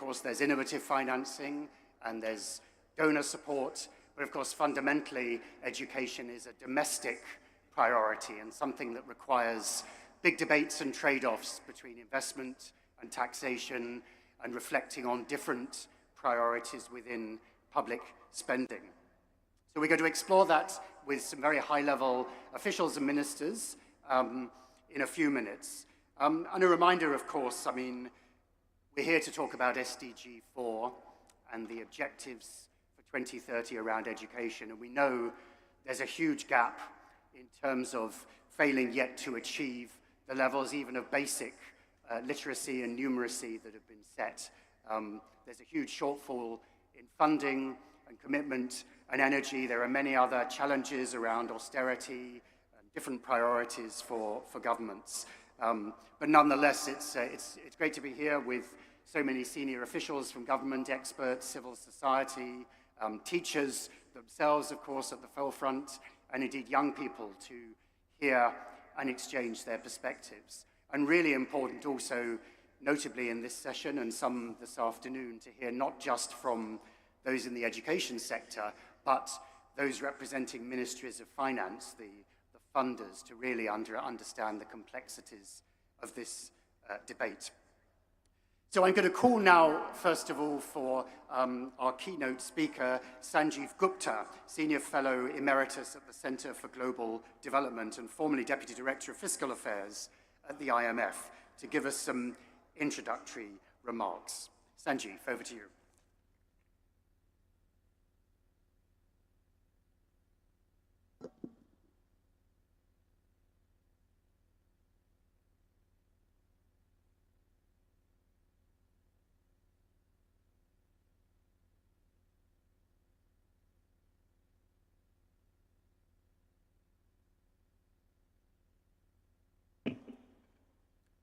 course, there's innovative financing and there's donor support, but of course, fundamentally, education is a domestic priority and something that requires big debates and trade-offs between investment and taxation and reflecting on different priorities within public spending. So we're going to explore that with some very high-level officials and ministers in a few minutes. And a reminder, of course, I mean, we're here to talk about SDG 4 and the objectives for 2030 around education, and we know there's a huge gap in terms of failing yet to achieve the levels even of basic literacy and numeracy that have been set. There's a huge shortfall in funding and commitment and energy. There are many other challenges around austerity and different priorities for governments. But nonetheless, it's great to be here with so many senior officials from government, experts, civil society, teachers themselves, of course, at the forefront, and indeed young people to hear and exchange their perspectives. And really important also, notably in this session and some this afternoon, to hear not just from those in the education sector, but those representing ministries of finance, the funders, to really understand the complexities of this debate. So I'm going to call now, first of all, for our keynote speaker, Sanjeev Gupta, Senior Fellow Emeritus at the Center for Global Development and formerly Deputy Director of Fiscal Affairs at the IMF, to give us some introductory remarks. Sanjeev, over to you.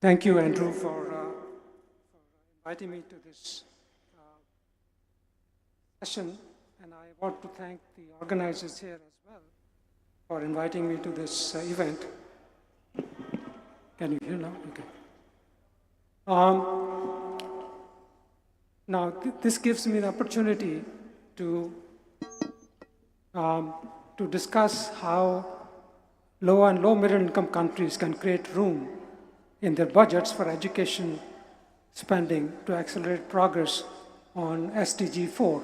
Thank you, Andrew, for inviting me to this session, and I want to thank the organizers here as well for inviting me to this event. Can you hear now? Okay. Now, this gives me the opportunity to discuss how low and low-middle income countries can create room in their budgets for education spending to accelerate progress on SDG 4.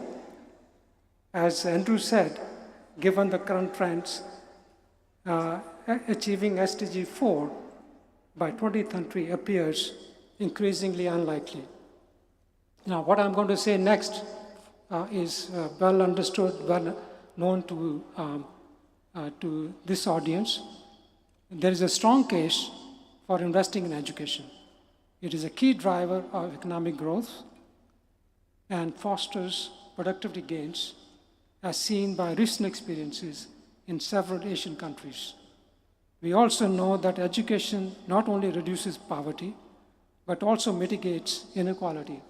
As Andrew said, given the current trends, achieving SDG 4 by 2030 appears increasingly unlikely. Now, what I'm going to say next is well understood, well known to this audience. There is a strong case for investing in education. It is a key driver of economic growth and fosters productivity gains, as seen by recent experiences in several Asian countries. We also know that education not only reduces poverty, but also mitigates inequality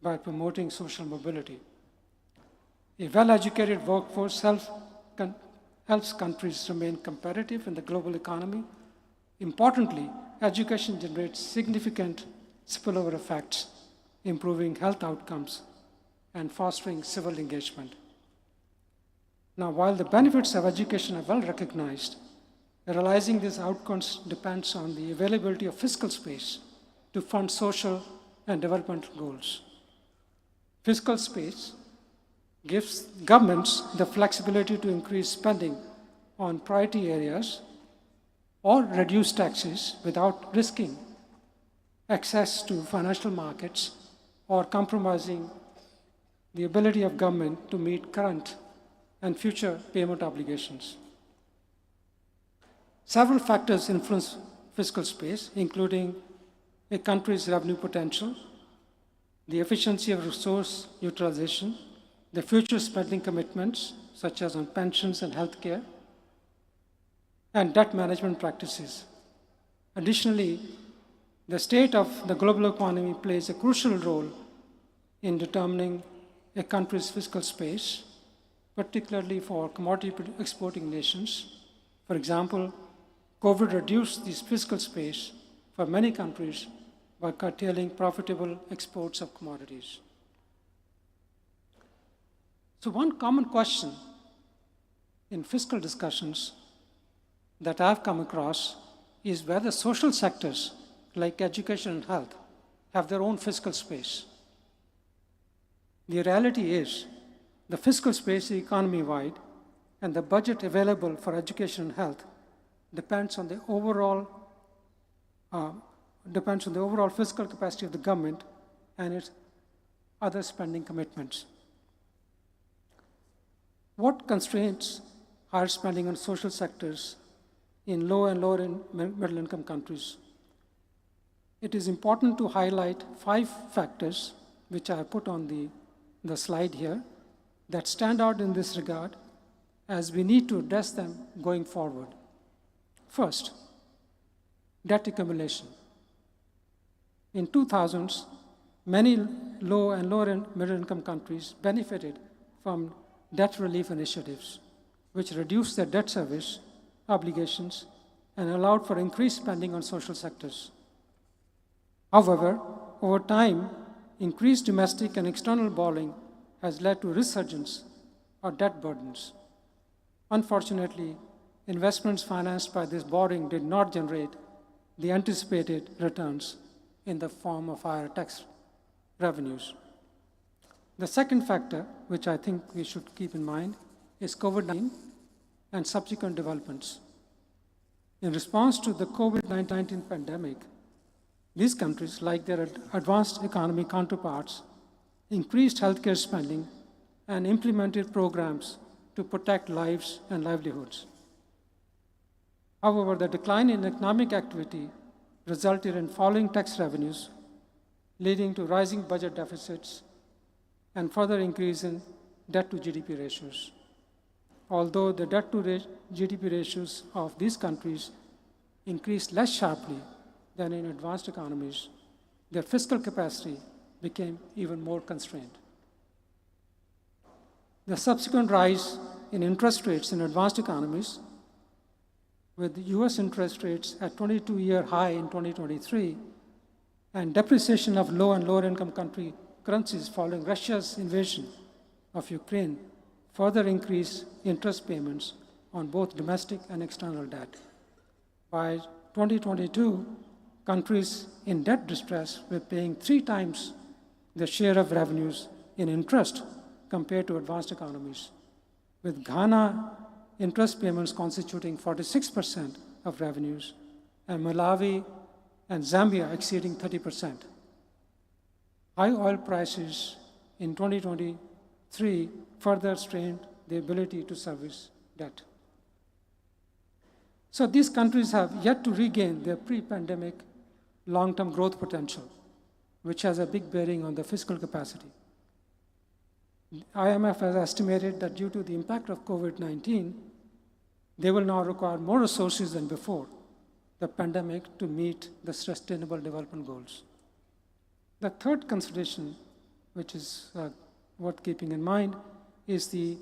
by promoting social mobility. A well-educated workforce helps countries remain competitive in the global economy. Importantly, education generates significant spillover effects, improving health outcomes and fostering civil engagement. Now, while the benefits of education are well recognized, realizing these outcomes depends on the availability of fiscal space to fund social and developmental goals. Fiscal space gives governments the flexibility to increase spending on priority areas or reduce taxes without risking access to financial markets or compromising the ability of government to meet current and future payment obligations. Several factors influence fiscal space, including a country's revenue potential, the efficiency of resource utilization, the future spending commitments, such as on pensions and healthcare, and debt management practices. Additionally, the state of the global economy plays a crucial role in determining a country's fiscal space, particularly for commodity exporting nations. For example, COVID reduced this fiscal space for many countries by curtailing profitable exports of commodities. So one common question in fiscal discussions that I've come across is whether social sectors like education and health have their own fiscal space. The reality is the fiscal space economy-wide and the budget available for education and health depends on the overall fiscal capacity of the government and its other spending commitments. What constraints higher spending on social sectors in low and lower and middle income countries? It is important to highlight 5 factors, which I have put on the slide here, that stand out in this regard as we need to address them going forward. First, debt accumulation. In 2000s, many low and lower and middle income countries benefited from debt relief initiatives, which reduced their debt service obligations and allowed for increased spending on social sectors. However, over time, increased domestic and external borrowing has led to resurgence of debt burdens. Unfortunately, investments financed by this borrowing did not generate the anticipated returns in the form of higher tax revenues. The second factor, which I think we should keep in mind, is COVID-19 and subsequent developments. In response to the COVID-19 pandemic, these countries, like their advanced economy counterparts, increased healthcare spending and implemented programs to protect lives and livelihoods. However, the decline in economic activity resulted in falling tax revenues, leading to rising budget deficits and further increase in debt to GDP ratios. Although the debt to GDP ratios of these countries increased less sharply than in advanced economies, their fiscal capacity became even more constrained. The subsequent rise in interest rates in advanced economies, with US interest rates at 22-year high in 2023, and depreciation of low and lower income currencies following Russia's invasion of Ukraine, further increased interest payments on both domestic and external debt. By 2022, countries in debt distress were paying 3 times the share of revenues in interest compared to advanced economies, with Ghana interest payments constituting 46% of revenues, and Malawi and Zambia exceeding 30%. High oil prices in 2023 further strained the ability to service debt. So these countries have yet to regain their pre-pandemic long-term growth potential, which has a big bearing on the fiscal capacity. IMF has estimated that due to the impact of COVID-19, they will now require more resources than before the pandemic to meet the Sustainable Development Goals. The third consideration, which is worth keeping in mind, is the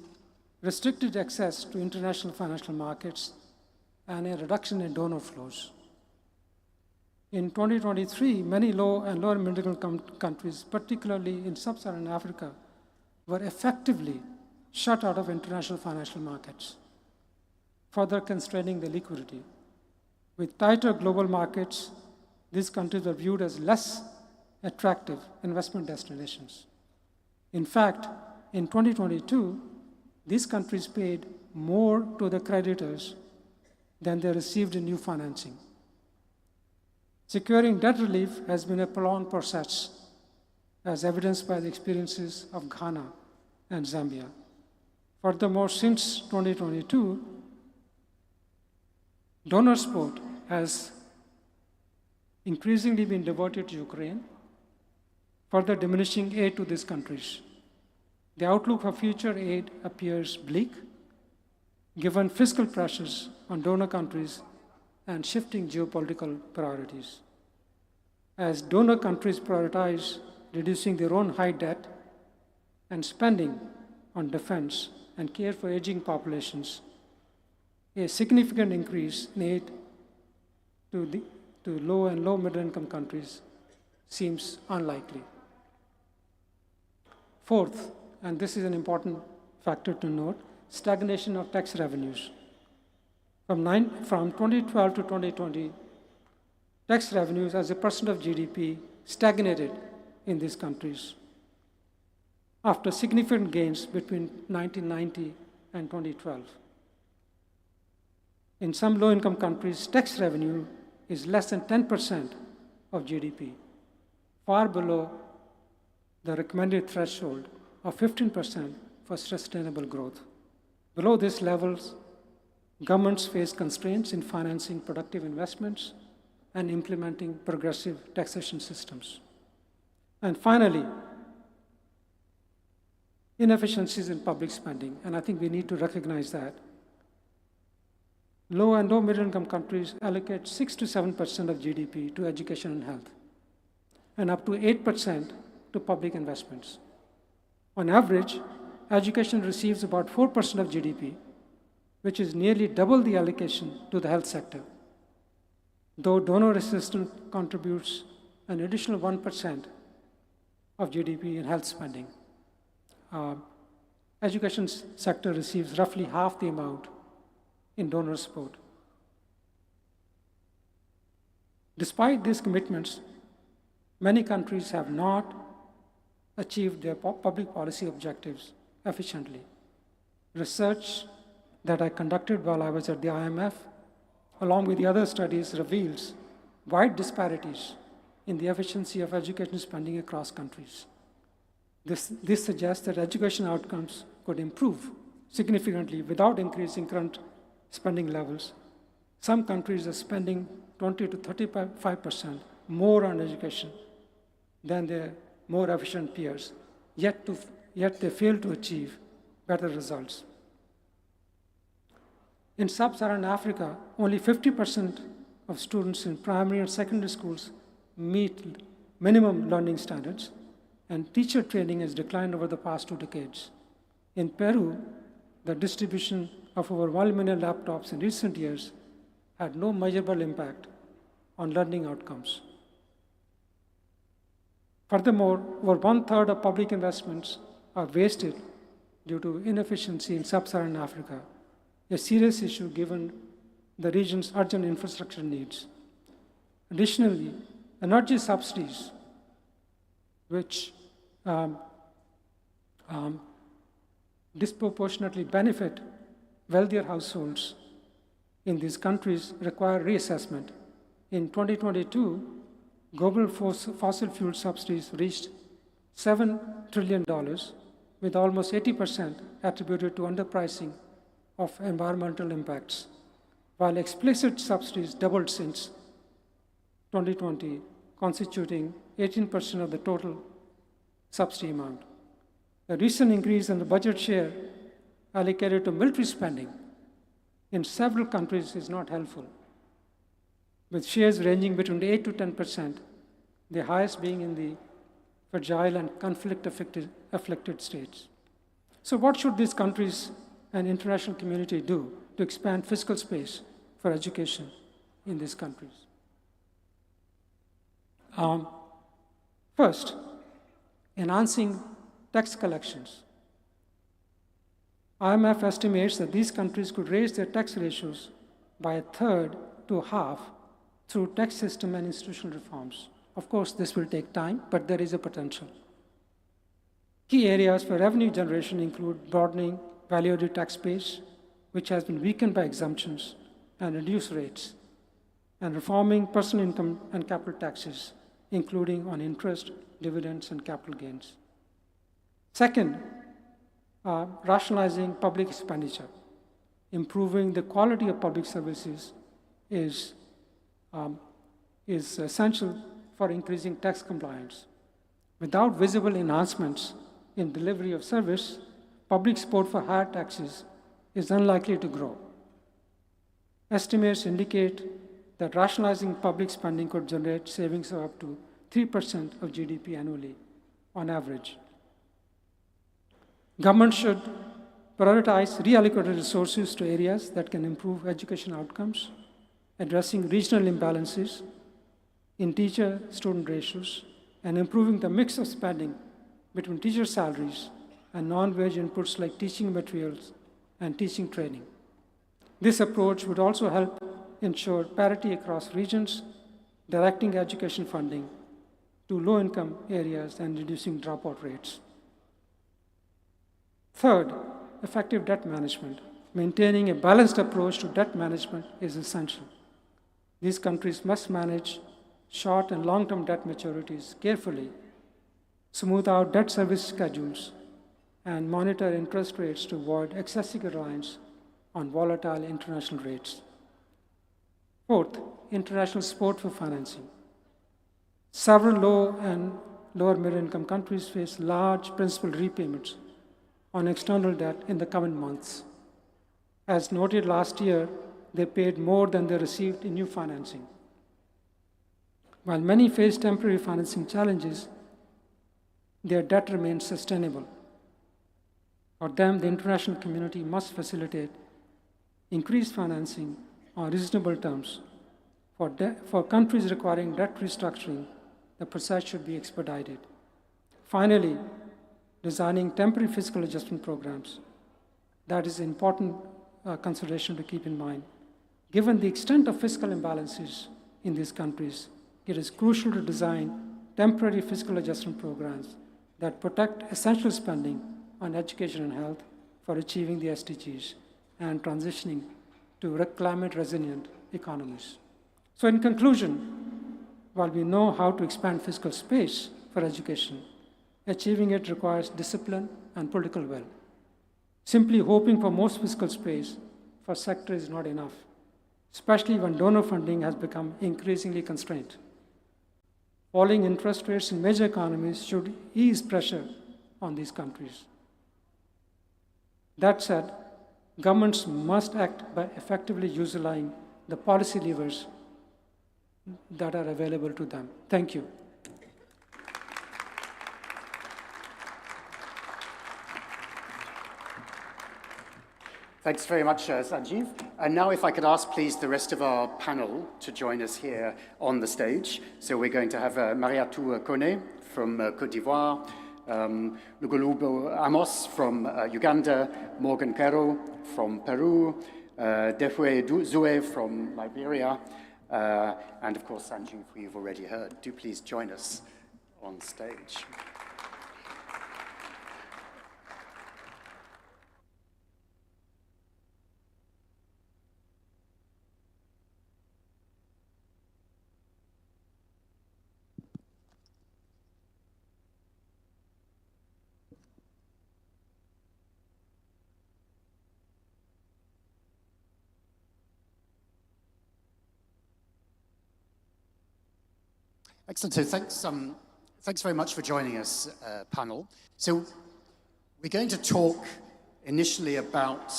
restricted access to international financial markets and a reduction in donor flows. In 2023, many low and lower middle income countries, particularly in sub-Saharan Africa, were effectively shut out of international financial markets, further constraining the liquidity. With tighter global markets, these countries were viewed as less attractive investment destinations. In fact, in 2022, these countries paid more to the creditors than they received in new financing. Securing debt relief has been a prolonged process, as evidenced by the experiences of Ghana and Zambia. Furthermore, since 2022, donor support has increasingly been diverted to Ukraine, further diminishing aid to these countries. The outlook for future aid appears bleak, given fiscal pressures on donor countries and shifting geopolitical priorities. As donor countries prioritize reducing their own high debt and spending on defense and care for aging populations, a significant increase in aid to low and low middle income countries seems unlikely. Fourth, and this is an important factor to note, stagnation of tax revenues. From 2012 to 2020, tax revenues as a percent of GDP stagnated in these countries after significant gains between 1990 and 2012. In some low-income countries, tax revenue is less than 10% of GDP, far below the recommended threshold of 15% for sustainable growth. Below these levels, governments face constraints in financing productive investments and implementing progressive taxation systems. And finally, inefficiencies in public spending, and I think we need to recognize that. Low and low middle income countries allocate 6 to 7% of GDP to education and health, and up to 8% to public investments. On average, education receives about 4% of GDP, which is nearly double the allocation to the health sector, though donor assistance contributes an additional 1% of GDP in health spending. Education sector receives roughly half the amount in donor support. Despite these commitments, many countries have not achieved their public policy objectives efficiently. Research that I conducted while I was at the IMF, along with the other studies, reveals wide disparities in the efficiency of education spending across countries. This suggests that education outcomes could improve significantly without increasing current spending levels. Some countries are spending 20 to 35% more on education than their more efficient peers, yet they fail to achieve better results. In sub-Saharan Africa, only 50% of students in primary and secondary schools meet minimum learning standards, and teacher training has declined over the past 2 decades. In Peru, the distribution of over 1 million laptops in recent years had no measurable impact on learning outcomes. Furthermore, over 1/3 of public investments are wasted due to inefficiency in sub-Saharan Africa, a serious issue given the region's urgent infrastructure needs. Additionally, energy subsidies, which disproportionately benefit wealthier households in these countries, require reassessment. In 2022, global fossil fuel subsidies reached $7 trillion, with almost 80% attributed to underpricing of environmental impacts, while explicit subsidies doubled since 2020, constituting 18% of the total subsidy amount. A recent increase in the budget share allocated to military spending in several countries is not helpful, with shares ranging between 8 to 10%, the highest being in the fragile and conflict-afflicted states. So what should these countries and international community do to expand fiscal space for education in these countries? First, enhancing tax collections. IMF estimates that these countries could raise their tax ratios by 1/3 to 1/2 through tax system and institutional reforms. Of course, this will take time, but there is a potential. Key areas for revenue generation include broadening value-added tax base, which has been weakened by exemptions and reduced rates, and reforming personal income and capital taxes, including on interest, dividends, and capital gains. Second, rationalizing public expenditure. Improving the quality of public services is essential for increasing tax compliance. Without visible enhancements in delivery of service, public support for higher taxes is unlikely to grow. Estimates indicate that rationalizing public spending could generate savings of up to 3% of GDP annually on average. Government should prioritize reallocated resources to areas that can improve education outcomes, addressing regional imbalances in teacher-student ratios, and improving the mix of spending between teacher salaries and non-wage inputs like teaching materials and teaching training. This approach would also help ensure parity across regions, directing education funding to low-income areas and reducing dropout rates. Third, effective debt management. Maintaining a balanced approach to debt management is essential. These countries must manage short and long-term debt maturities carefully, smooth out debt service schedules, and monitor interest rates to avoid excessive reliance on volatile international rates. Fourth, international support for financing. Several low and lower middle-income countries face large principal repayments on external debt in the coming months. As noted last year, they paid more than they received in new financing. While many face temporary financing challenges, their debt remains sustainable. For them, the international community must facilitate increased financing on reasonable terms. For countries requiring debt restructuring, the process should be expedited. Finally, designing temporary fiscal adjustment programs. That is an important consideration to keep in mind. Given the extent of fiscal imbalances in these countries, it is crucial to design temporary fiscal adjustment programs that protect essential spending on education and health for achieving the SDGs and transitioning to climate-resilient economies. So in conclusion, while we know how to expand fiscal space for education, achieving it requires discipline and political will. Simply hoping for more fiscal space for sector is not enough, especially when donor funding has become increasingly constrained. Falling interest rates in major economies should ease pressure on these countries. That said, governments must act by effectively utilizing the policy levers that are available to them. Thank you. Thanks very much, Sanjeev. And now if I could ask, please, the rest of our panel to join us here on the stage. So we're going to have Mariatou Kone from Côte d'Ivoire, Lugolubo Amos from Uganda, Morgan Caro from Peru, Defwe Zue from Liberia, and of course Sanjeev, who you've already heard. Do please join us on stage. Excellent. So thanks very much for joining us, panel. So we're going to talk initially about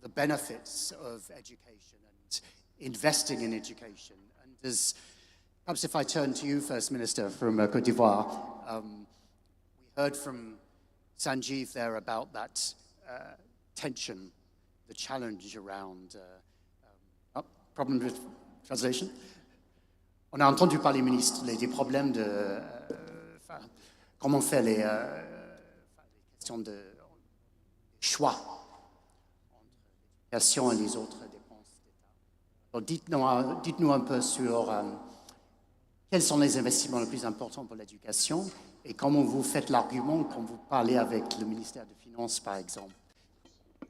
the benefits of education and investing in education. And as perhaps if I turn to you, First Minister from Côte d'Ivoire, we heard from Sanjeev there about that tension, the challenge around. Problem with translation? On a entendu par les ministres des problèmes de comment on fait les questions de choix entre l'éducation et les autres dépenses d'État. Alors dites-nous un peu sur quels sont les investissements les plus importants pour l'éducation et comment vous faites l'argument quand vous parlez avec le ministère des Finances, par exemple.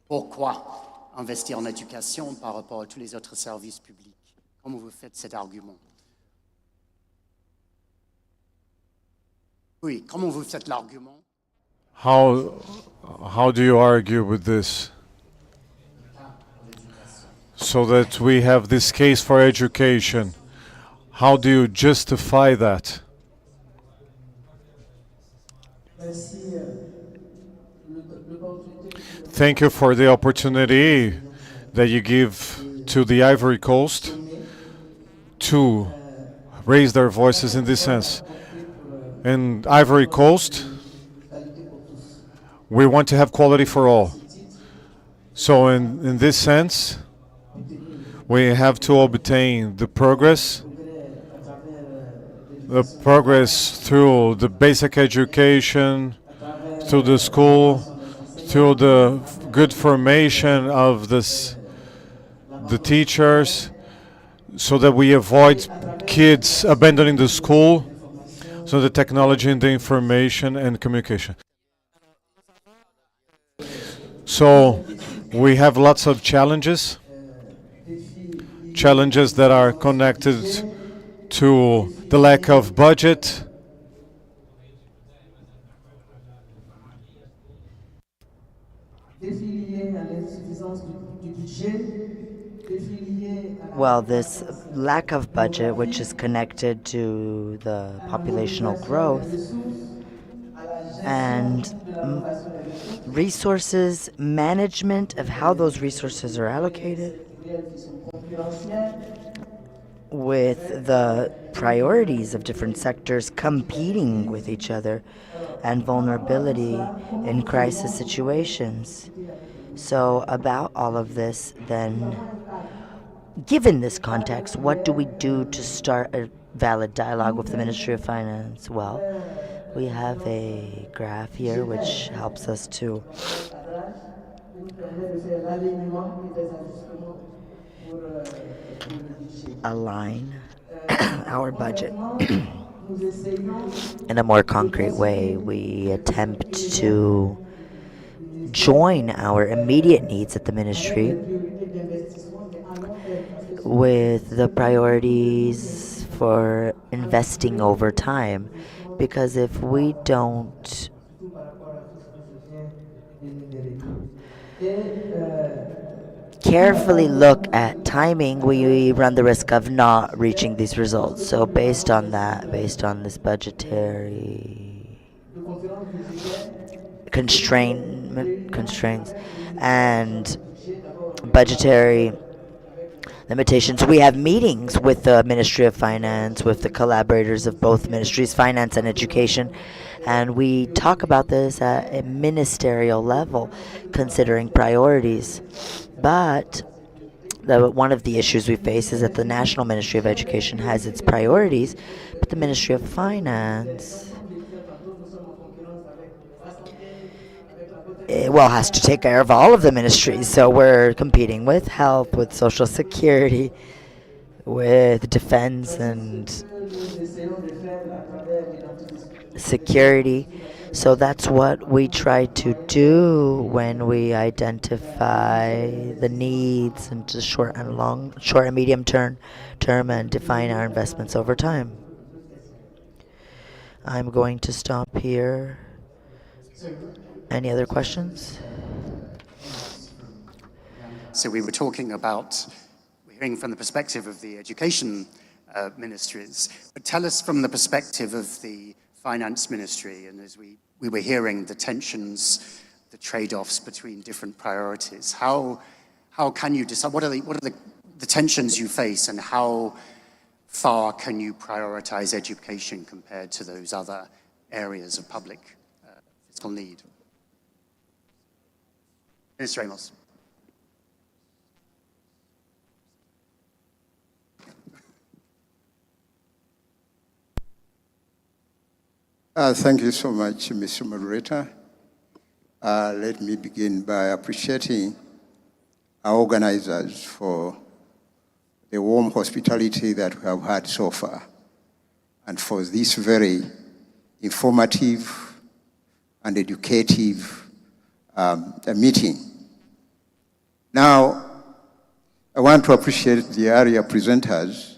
Pourquoi investir en éducation par rapport à tous les autres services publics? Comment vous faites cet argument? Oui, comment vous faites l'argument? How do you argue with this? So that we have this case for education. How do you justify that? Thank you for the opportunity that you give to the Ivory Coast to raise their voices in this sense. In Ivory Coast, we want to have quality for all. So in this sense, we have to obtain the progress through the basic education, through the school, through the good formation of the teachers, so that we avoid kids abandoning the school, so the technology and the information and communication. So we have lots of challenges that are connected to the lack of budget, Well, this lack of budget, which is connected to the populational growth and resources, management of how those resources are allocated, with the priorities of different sectors competing with each other, and vulnerability in crisis situations. So, about all of this, then, given this context, what do we do to start a valid dialogue with the Ministry of Finance? Well, we have a graph here which helps us to align our budget in a more concrete way. We attempt to join our immediate needs at the ministry with the priorities for investing over time. Because if we don't carefully look at timing, we run the risk of not reaching these results. So based on that, based on this budgetary constraints and budgetary limitations, we have meetings with the Ministry of Finance, with the collaborators of both ministries, finance and education, and we talk about this at a ministerial level, considering priorities. But one of the issues we face is that the National Ministry of Education has its priorities, but the Ministry of Finance has to take care of all of the ministries. So we're competing with health, with social security, with defense and security. So that's what we try to do when we identify the needs into short and medium term and define our investments over time. I'm going to stop here. Any other questions? So we were talking about, hearing from the perspective of the education ministries, but tell us from the perspective of the finance ministry, and as we were hearing the tensions, the trade-offs between different priorities, how can you decide, what are the tensions you face, and how far can you prioritize education compared to those other areas of public fiscal need? Minister Ramos. Thank you so much, Mr. Moderator. Let me begin by appreciating our organizers for the warm hospitality that we have had so far, and for this very informative and educative meeting. Now, I want to appreciate the area presenters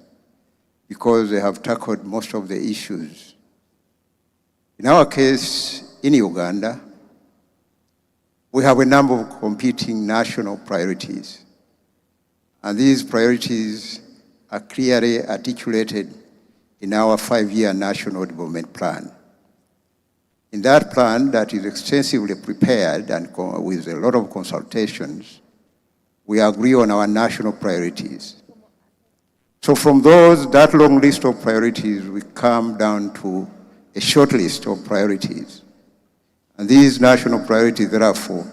because they have tackled most of the issues. In our case, in Uganda, we have a number of competing national priorities. And these priorities are clearly articulated in our 5-year national development plan. In that plan that is extensively prepared and with a lot of consultations, we agree on our national priorities. So from that long list of priorities, we come down to a short list of priorities. And these national priorities, therefore,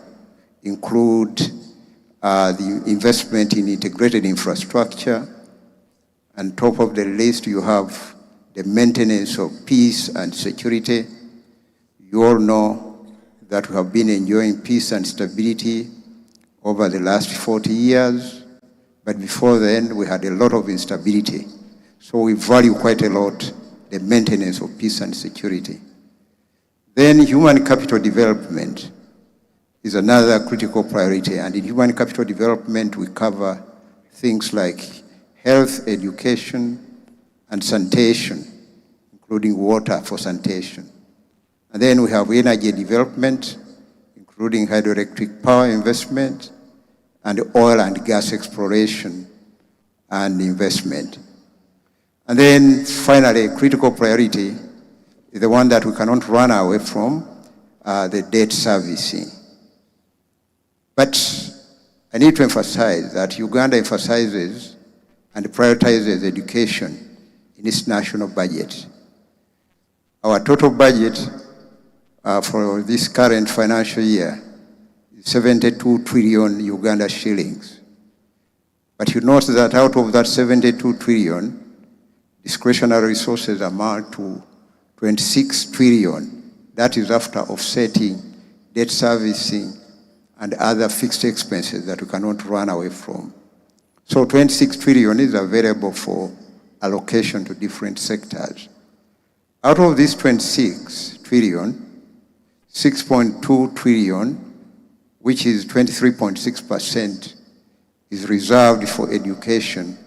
include the investment in integrated infrastructure. On top of the list, you have the maintenance of peace and security. You all know that we have been enjoying peace and stability over the last 40 years, but before then we had a lot of instability. So we value quite a lot the maintenance of peace and security. Then human capital development is another critical priority, and in human capital development we cover things like health, education, and sanitation, including water for sanitation. And then we have energy development, including hydroelectric power investment and oil and gas exploration and investment. And then finally, a critical priority is the one that we cannot run away from, the debt servicing. But I need to emphasize that Uganda emphasizes and prioritizes education in its national budget. Our total budget for this current financial year is 72 trillion Uganda shillings. But you note that out of that 72 trillion, discretionary resources amount to 26 trillion. That is after offsetting debt servicing and other fixed expenses that we cannot run away from. So 26 trillion is available for allocation to different sectors. Out of this 26 trillion, 6.2 trillion, which is 23.6%, is reserved for education.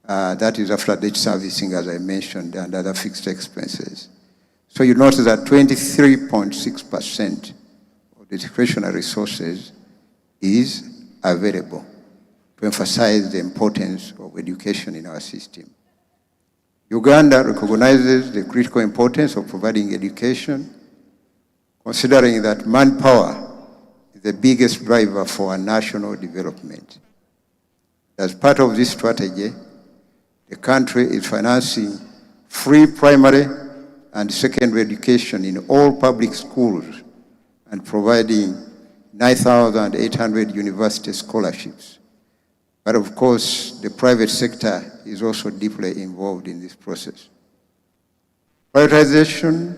That is after debt servicing, as I mentioned, and other fixed expenses. So you notice that 23.6% of the discretionary resources is available to emphasize the importance of education in our system. Uganda recognizes the critical importance of providing education, considering that manpower is the biggest driver for our national development. As part of this strategy, the country is financing free primary and secondary education in all public schools and providing 9,800 university scholarships. But of course, the private sector is also deeply involved in this process. Prioritization,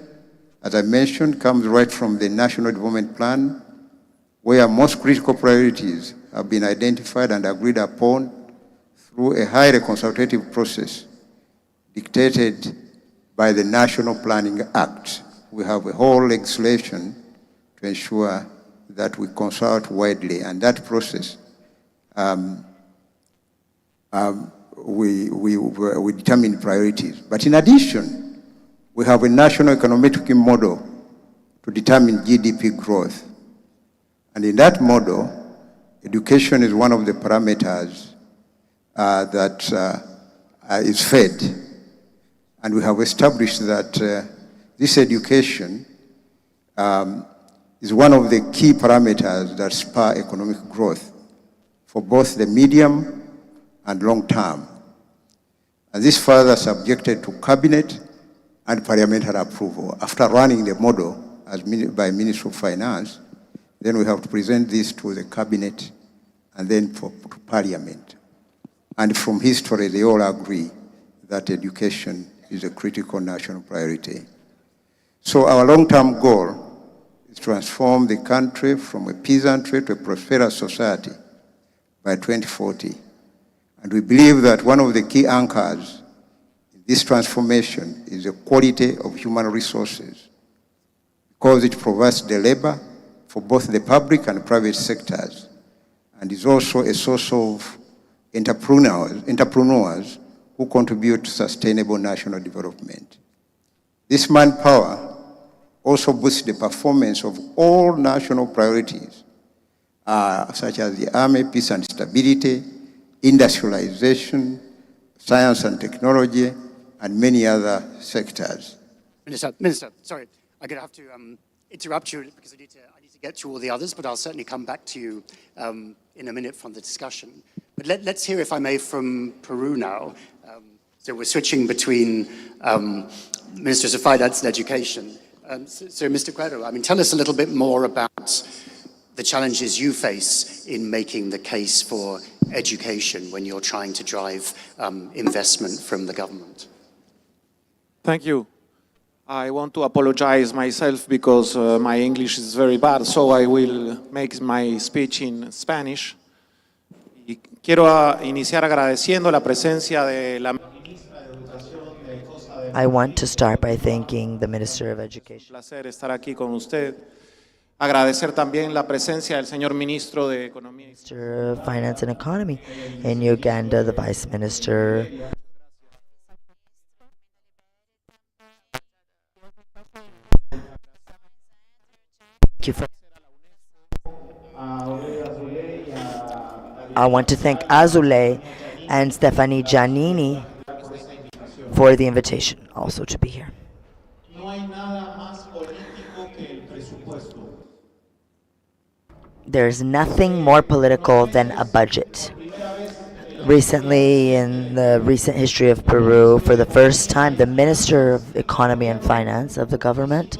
as I mentioned, comes right from the National Development Plan, where most critical priorities have been identified and agreed upon through a highly consultative process dictated by the National Planning Act. We have a whole legislation to ensure that we consult widely, and that process we determine priorities. But in addition, we have a national economic model to determine GDP growth. And in that model, education is one of the parameters that is fed. And we have established that this education is one of the key parameters that spur economic growth for both the medium and long term. And this further subjected to cabinet and parliamentary approval. After running the model by Ministry of Finance, then we have to present this to the cabinet and then to parliament. And from history, they all agree that education is a critical national priority. So our long-term goal is to transform the country from a peasantry to a prosperous society by 2040. And we believe that one of the key anchors in this transformation is the quality of human resources, because it provides the labor for both the public and private sectors, and is also a source of entrepreneurs who contribute to sustainable national development. This manpower also boosts the performance of all national priorities, such as the army, peace and stability, industrialization, science and technology, and many other sectors. Minister, sorry, I'm going to have to interrupt you because I need to get to all the others, but I'll certainly come back to you in a minute from the discussion. But let's hear, if I may, from Peru now. So we're switching between Ministers of Finance and Education. So Mr. Cuero, I mean, tell us a little bit more about the challenges you face in making the case for education when you're trying to drive investment from the government. Thank you. I want to apologize myself because my English is very bad, so I will make my speech in Spanish. Y quiero iniciar agradeciendo la presencia de la ministra de Educación de Costa de I Marfil. want to start by thanking the Minister of Un Education. placer estar aquí con usted. Agradecer también la presencia del señor ministro de Economía y Minister of Finance and Economy. In Uganda, the Vice Minister. Thank you for. I want to thank Azule and Stefania Giannini for the invitation also to be here. No hay nada más político que el presupuesto. There's nothing more political than a budget. Recently, in the recent history of Peru, for the first time, the Minister of Economy and Finance of the government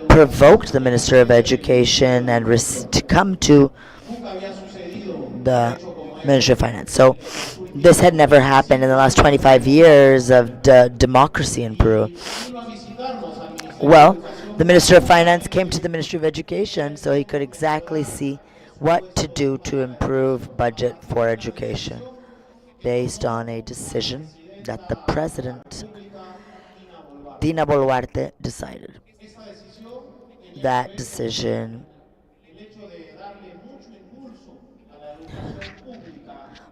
provoked the Minister of Education and to come to the Ministry of Finance. So this had never happened in the last 25 years of democracy in Peru. Well, the Minister of Finance came to the Ministry of Education so he could exactly see what to do to improve budget for education based on a decision that the President, Dina Boluarte, decided. That decision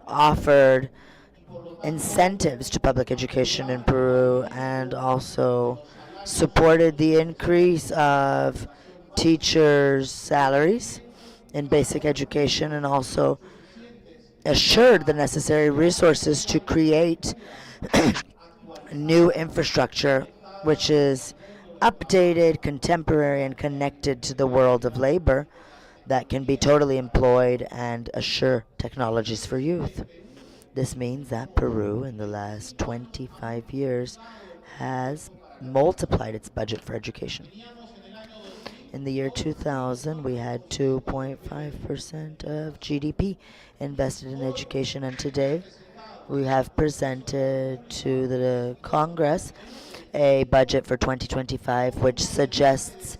offered incentives to public education in Peru and also supported the increase of teachers' salaries in basic education and also assured the necessary resources to create new infrastructure which is updated, contemporary, and connected to the world of labor that can be totally employed and assure technologies for youth. This means that Peru, in the last 25 years, has multiplied its budget for education. In the year 2000, we had 2.5% of GDP invested in education, and today we have presented to the Congress a budget for 2025 which suggests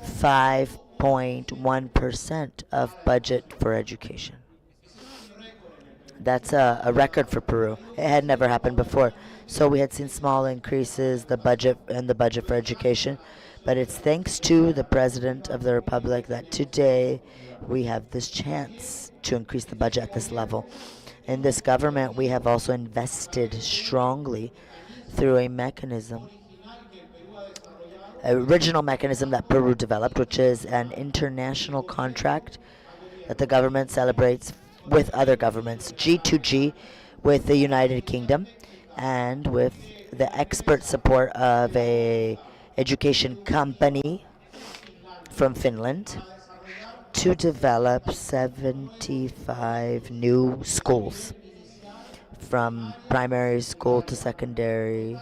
5.1% of budget for education. That's a record for Peru. It had never happened before. So we had seen small increases the budget for education, but it's thanks to the President of the Republic that today we have this chance to increase the budget at this level. In this government, we have also invested strongly through a mechanism, an original mechanism that Peru developed, which is an international contract that the government celebrates with other governments, G2G, with the United Kingdom, and with the expert support of a education company from Finland to develop 75 new schools, from primary school to secondary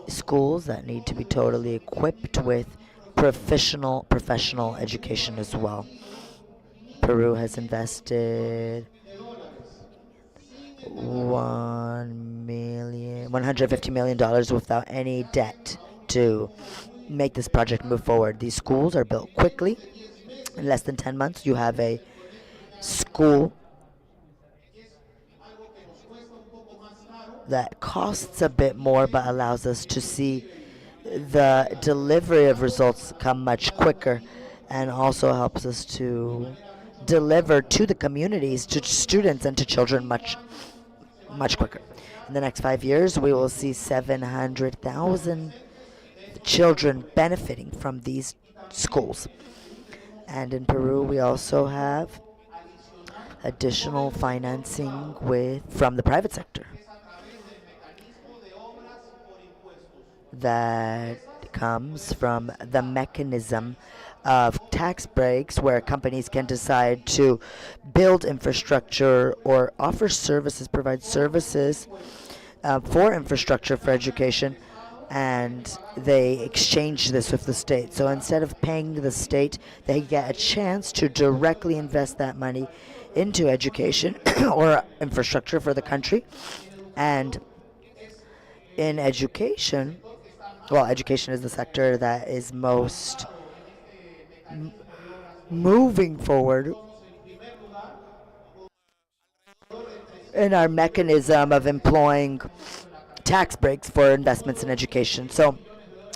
schools that need to be totally equipped with professional education as well. Peru has invested $150 million without any debt to make this project move forward. These schools are built quickly. In less than 10 months, you have a school that costs a bit more but allows us to see the delivery of results come much quicker and also helps us to deliver to the communities, to students and to children much quicker. In the next 5 years, we will see 700,000 children benefiting from these schools. And in Peru, we also have additional financing from the private sector that comes from the mechanism of tax breaks where companies can decide to build infrastructure or offer services, provide services for infrastructure for education, and they exchange this with the state. So instead of paying the state, they get a chance to directly invest that money into education or infrastructure for the country. And In education, well, education is the sector that is most moving forward in our mechanism of employing tax breaks for investments in education. So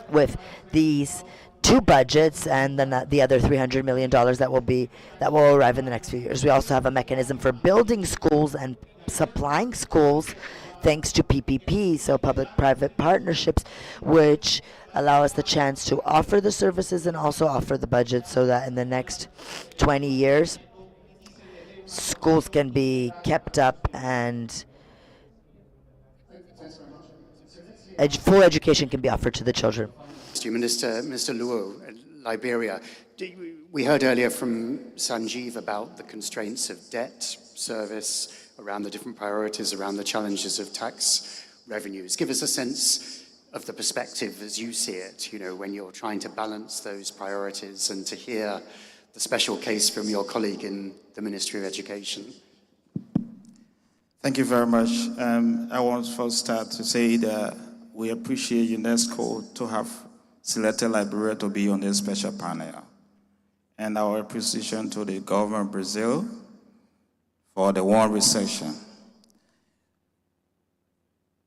with these two budgets and then the other $300 million that will arrive in the next few years, we also have a mechanism for building schools and supplying schools thanks to PPP, so public-private partnerships, which allow us the chance to offer the services and also offer the budget so that in the next 20 years, schools can be kept up and full education can be offered to the children. Minister Luo, Liberia. We heard earlier from Sanjeev about the constraints of debt service, around the different priorities, around the challenges of tax revenues. Give us a sense of the perspective as you see it, when you're trying to balance those priorities, and to hear the special case from your colleague in the Ministry of Education. Thank you very much. I want to first start to say that we appreciate UNESCO to have selected Liberia to be on this special panel, and our appreciation to the government of Brazil for the warm reception.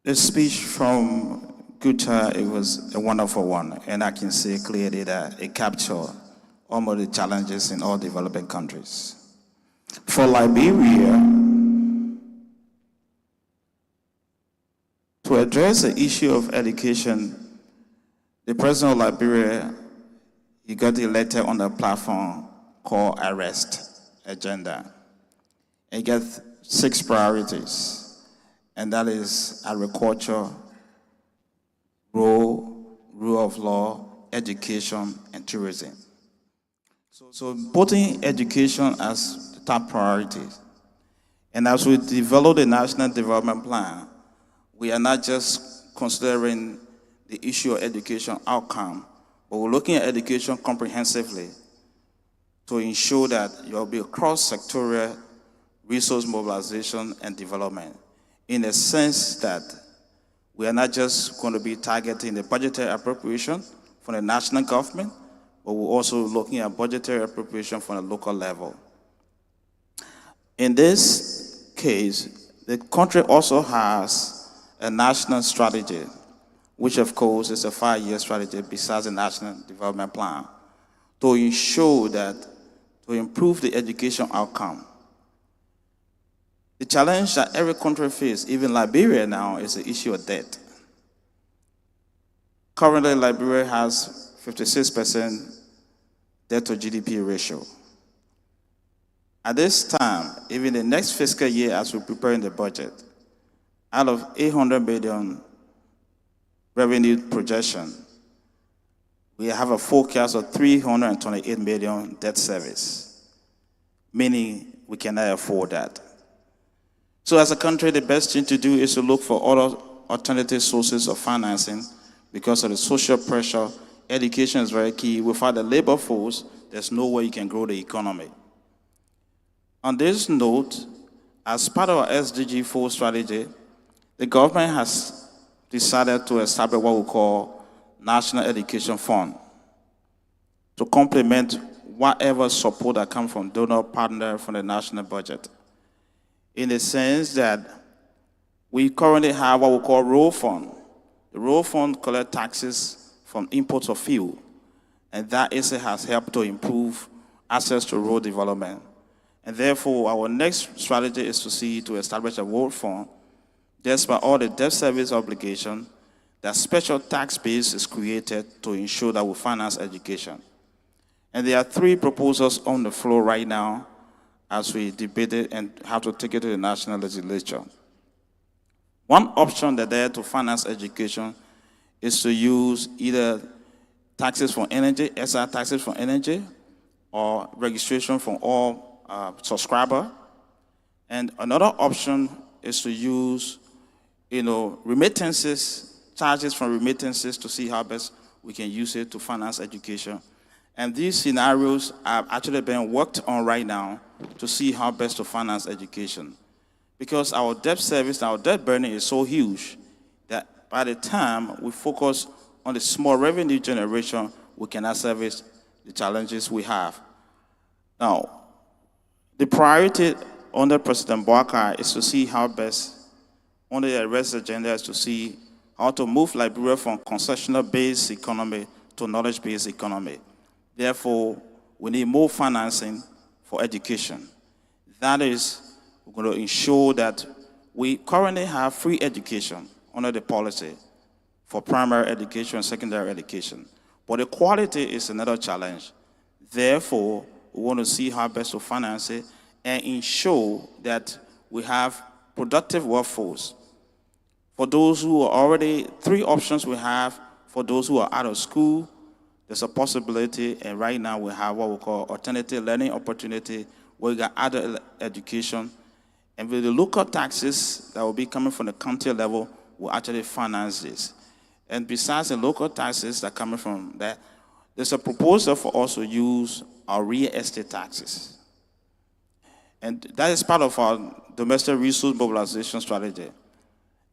The speech from Guta, it was a wonderful one, and I can see clearly that it captured all of the challenges in all developing countries. For Liberia, to address the issue of education, the president of Liberia, he got elected on the platform called Arrest Agenda. He got 6 priorities, and that is agriculture, rule of law, education, and tourism. So putting education as the top priority, and as we develop the National Development Plan, we are not just considering the issue of education outcome, but we're looking at education comprehensively to ensure that there will be a cross-sectorial resource mobilization and development, in the sense that we are not just going to be targeting the budgetary appropriation from the national government, but we're also looking at budgetary appropriation from the local level. In this case, the country also has a national strategy, which of course is a 5-year strategy besides the National Development Plan, to ensure that, to improve the education outcome. The challenge that every country faces, even Liberia now, is the issue of debt. Currently, Liberia has 56% debt to GDP ratio. At this time, even the next fiscal year, as we prepare in the budget, out of 800 billion revenue projection, we have a forecast of 328 million debt service, meaning we cannot afford that. So as a country, the best thing to do is to look for other alternative sources of financing because of the social pressure. Education is very key. Without the labor force, there's no way you can grow the economy. On this note, as part of our SDG 4 strategy, the government has decided to establish what we call National Education Fund to complement whatever support that comes from donor partner from the national budget. In the sense that we currently have what we call road fund. The road fund collects taxes from imports of fuel, and that also has helped to improve access to road development. And therefore, our next strategy is to establish a road fund, despite all the debt service obligation, that special tax base is created to ensure that we finance education. And there are 3 proposals on the floor right now as we debate it and have to take it to the national legislature. One option that there to finance education is to use either taxes from energy, SR taxes from energy, or registration from all subscribers. And another option is to use, remittances, charges from remittances, to see how best we can use it to finance education. And these scenarios are actually being worked on right now to see how best to finance education. Because our debt service, our debt burden is so huge that by the time we focus on the small revenue generation, we cannot service the challenges we have. Now, the priority under President Boubacar is to see how best, under the arrest agenda, is to see how to move Liberia from concessional-based economy to knowledge-based economy. Therefore, we need more financing for education. That is, we're going to ensure that we currently have free education under the policy for primary education and secondary education. But the quality is another challenge. Therefore, we want to see how best to finance it and ensure that we have productive workforce. For those who are already, 3 options we have. For those who are out of school, there's a possibility, and right now we have what we call alternative learning opportunity, where we got adult education. And with the local taxes that will be coming from the county level, we'll actually finance this. And besides the local taxes that are coming from that, there's a proposal for us to use our real estate taxes. And that is part of our domestic resource mobilization strategy.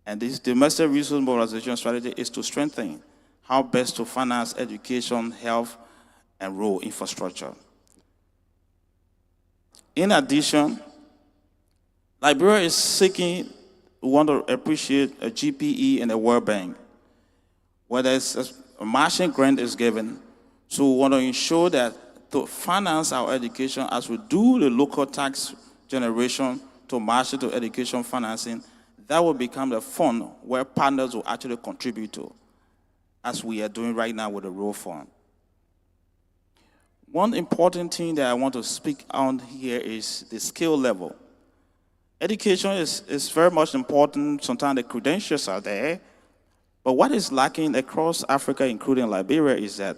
And this domestic resource mobilization strategy is to strengthen how best to finance education, health, and rural infrastructure. In addition, Liberia is seeking, we want to appreciate a GPE and a World Bank, where there's a matching grant is given. So we want to ensure that to finance our education, as we do the local tax generation to match it to education financing, that will become the fund where partners will actually contribute to, as we are doing right now with the Rural Fund. One important thing that I want to speak on here is the skill level. Education is very much important. Sometimes the credentials are there, but what is lacking across Africa, including Liberia, is that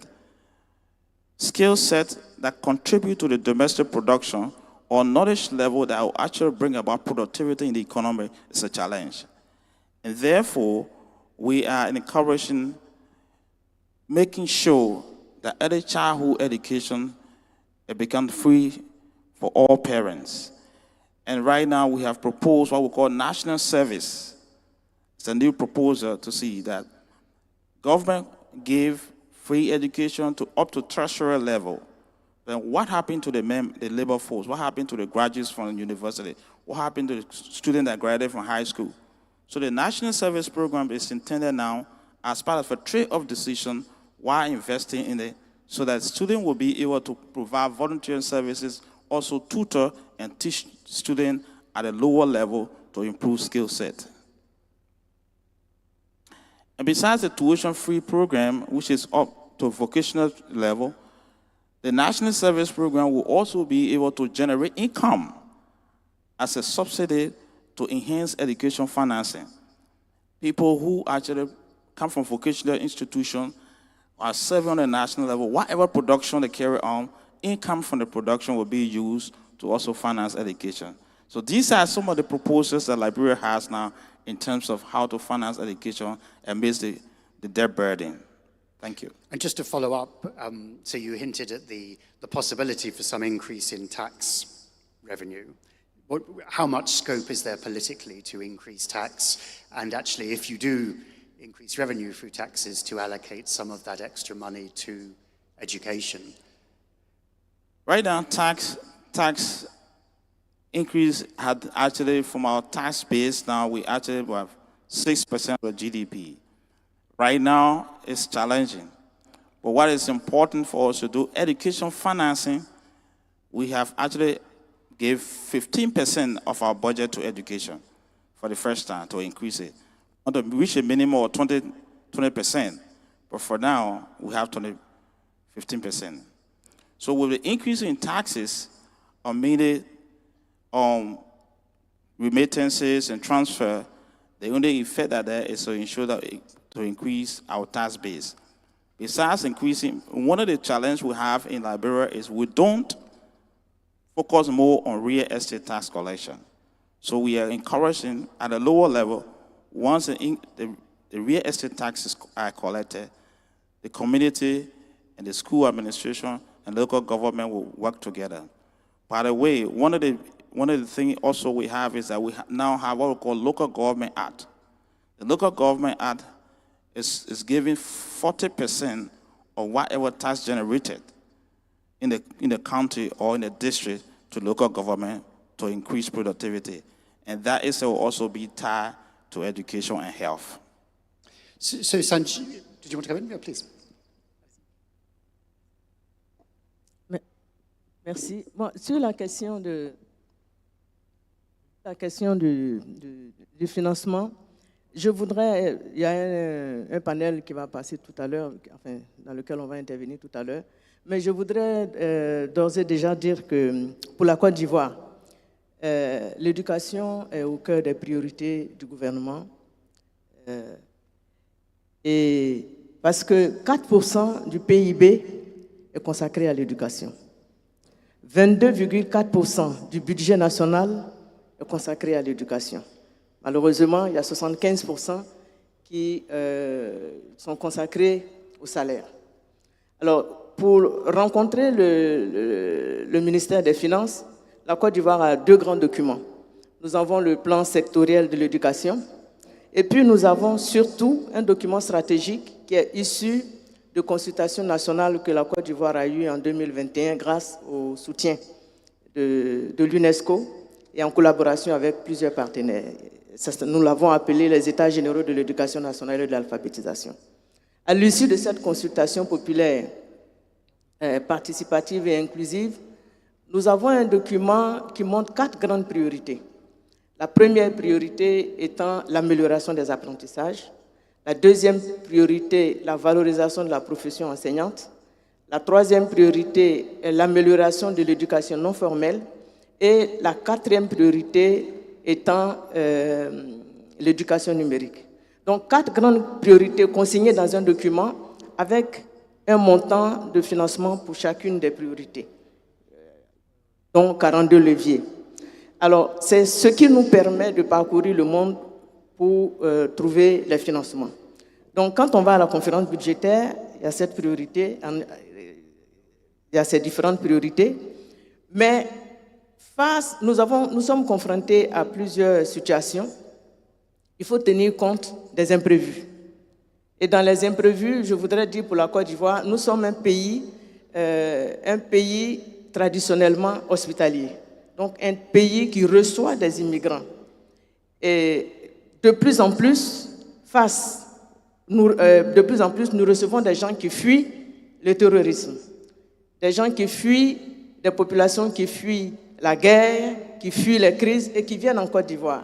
skill sets that contribute to the domestic production or knowledge level that will actually bring about productivity in the economy is a challenge. And therefore, we are encouraging, making sure that early childhood education becomes free for all parents. And right now, we have proposed what we call national service. It's a new proposal to see that government give free education to up to tertiary level. Then what happened to the labor force? What happened to the graduates from the university? What happened to the students that graduated from high school? So the national service program is intended now as part of a trade-off decision while investing in it, so that students will be able to provide volunteering services, also tutor and teach students at a lower level to improve skill set. And besides the tuition-free program, which is up to vocational level, the national service program will also be able to generate income as a subsidy to enhance education financing. People who actually come from vocational institutions are serving on the national level, whatever production they carry on, income from the production will be used to also finance education. So these are some of the proposals that Liberia has now in terms of how to finance education and meet the debt burden. Thank you. And just to follow up, so you hinted at the possibility for some increase in tax revenue. How much scope is there politically to increase tax? And actually, if you do increase revenue through taxes, to allocate some of that extra money to education? Right now, tax increase had actually, from our tax base now, we actually have 6% of GDP. Right now, it's challenging. But what is important for us to do, education financing, we have actually gave 15% of our budget to education for the first time to increase it. We want to reach a minimum of 20%, but for now, we have 15%. So with the increase in taxes, mainly remittances and transfer, the only effect that there is to ensure that to increase our tax base. Besides increasing, one of the challenges we have in Liberia is we don't focus more on real estate tax collection. So we are encouraging at a lower level, once the real estate taxes are collected, the community and the school administration and local government will work together. By the way, one of the things also we have is that we now have what we call Local Government Act. The Local Government Act is giving 40% of whatever tax generated in the county or in the district to local government to increase productivity. And that is will also be tied to education and health. So Sanj, did you want to come in? Yeah, please. Merci. Bon, sur la question du financement, je voudrais, il y a un panel qui va passer tout à l'heure, enfin, dans lequel on va intervenir tout à l'heure, mais je voudrais d'ores et déjà dire que pour la Côte d'Ivoire, l'éducation est au cœur des priorités du gouvernement. Et parce que 4% du PIB est consacré à l'éducation. 22,4% du budget national est consacré à l'éducation. Malheureusement, il y a 75% qui sont consacrés au salaire. Alors, pour rencontrer le ministère des Finances, la Côte d'Ivoire a 2 grands documents. Nous avons le plan sectoriel de l'éducation et puis nous avons surtout un document stratégique qui est issu de consultations nationales que la Côte d'Ivoire a eues en 2021 grâce au soutien de l'UNESCO et en collaboration avec plusieurs partenaires. Nous l'avons appelé les États généraux de l'éducation nationale et de l'alphabétisation. À l'issue de cette consultation populaire participative et inclusive, nous avons un document qui montre 4 grandes priorités. La première priorité étant l'amélioration des apprentissages. La deuxième priorité, la valorisation de la profession enseignante. La troisième priorité est l'amélioration de l'éducation non formelle. Et la quatrième priorité étant l'éducation numérique. Donc, 4 grandes priorités consignées dans un document avec un montant de financement pour chacune des priorités. Donc, 42 leviers. Alors, c'est ce qui nous permet de parcourir le monde pour trouver les financements. Donc, quand on va à la conférence budgétaire, il y a cette priorité, il y a ces différentes priorités, mais nous sommes confrontés à plusieurs situations. Il faut tenir compte des imprévus. Et dans les imprévus, je voudrais dire pour la Côte d'Ivoire, nous sommes un pays traditionnellement hospitalier. Donc un pays qui reçoit des immigrants. Et de plus en plus, nous recevons des gens qui fuient le terrorisme, des gens qui fuient, des populations qui fuient la guerre, qui fuient les crises et qui viennent en Côte d'Ivoire.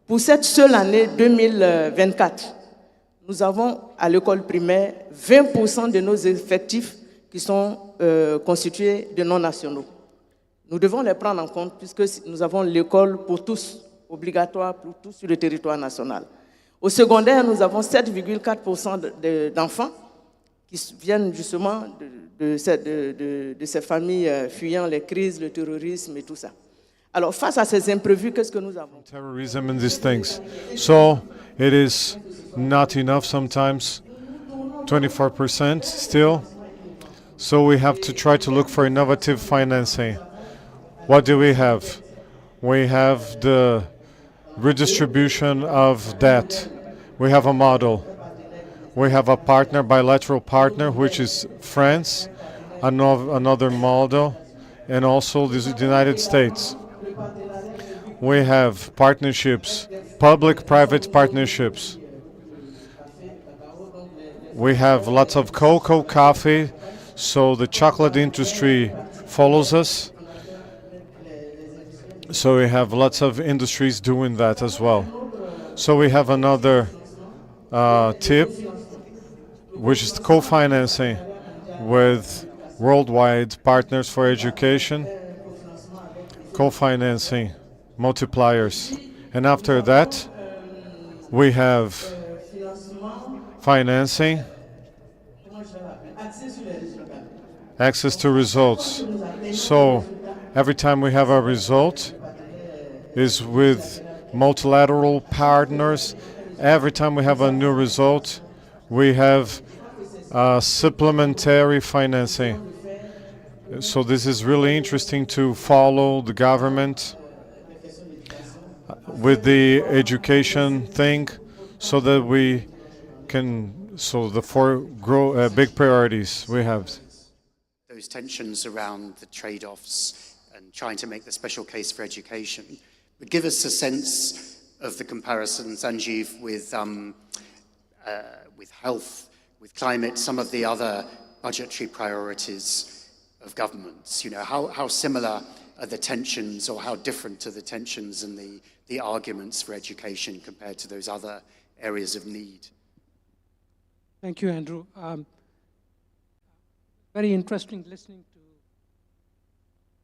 Pour cette seule année 2024, nous avons à l'école primaire 20% de nos effectifs qui sont constitués de non-nationaux. Nous devons les prendre en compte puisque nous avons l'école pour tous, obligatoire pour tous sur le territoire national. Au secondaire, nous avons 7,4% d'enfants qui viennent justement de ces familles fuyant les crises, le terrorisme et tout ça. Alors, face à ces imprévus, qu'est-ce que nous avons? Terrorism and these things. So it is not enough sometimes, 24% still. So we have to try to look for innovative financing. What do we have? We have the redistribution of debt. We have a model. We have a partner, bilateral partner, which is France, another model, and also the United States. We have partnerships, public-private partnerships. We have lots of cocoa, coffee, so the chocolate industry follows us. So we have lots of industries doing that as well. So we have another tip, which is co-financing with worldwide partners for education, co-financing, multipliers. And after that, we have financing, access to results. So every time we have a result is with multilateral partners. Every time we have a new result, we have supplementary financing. So this is really interesting to follow the government with the education thing so that we can So the four big priorities we have. Those tensions around the trade-offs and trying to make the special case for education. But give us a sense of the comparison, Sanjeev, with health, with climate, some of the other budgetary priorities of governments. You know, how similar are the tensions, or how different are the tensions and the arguments for education compared to those other areas of need? Thank you, Andrew. Very interesting listening to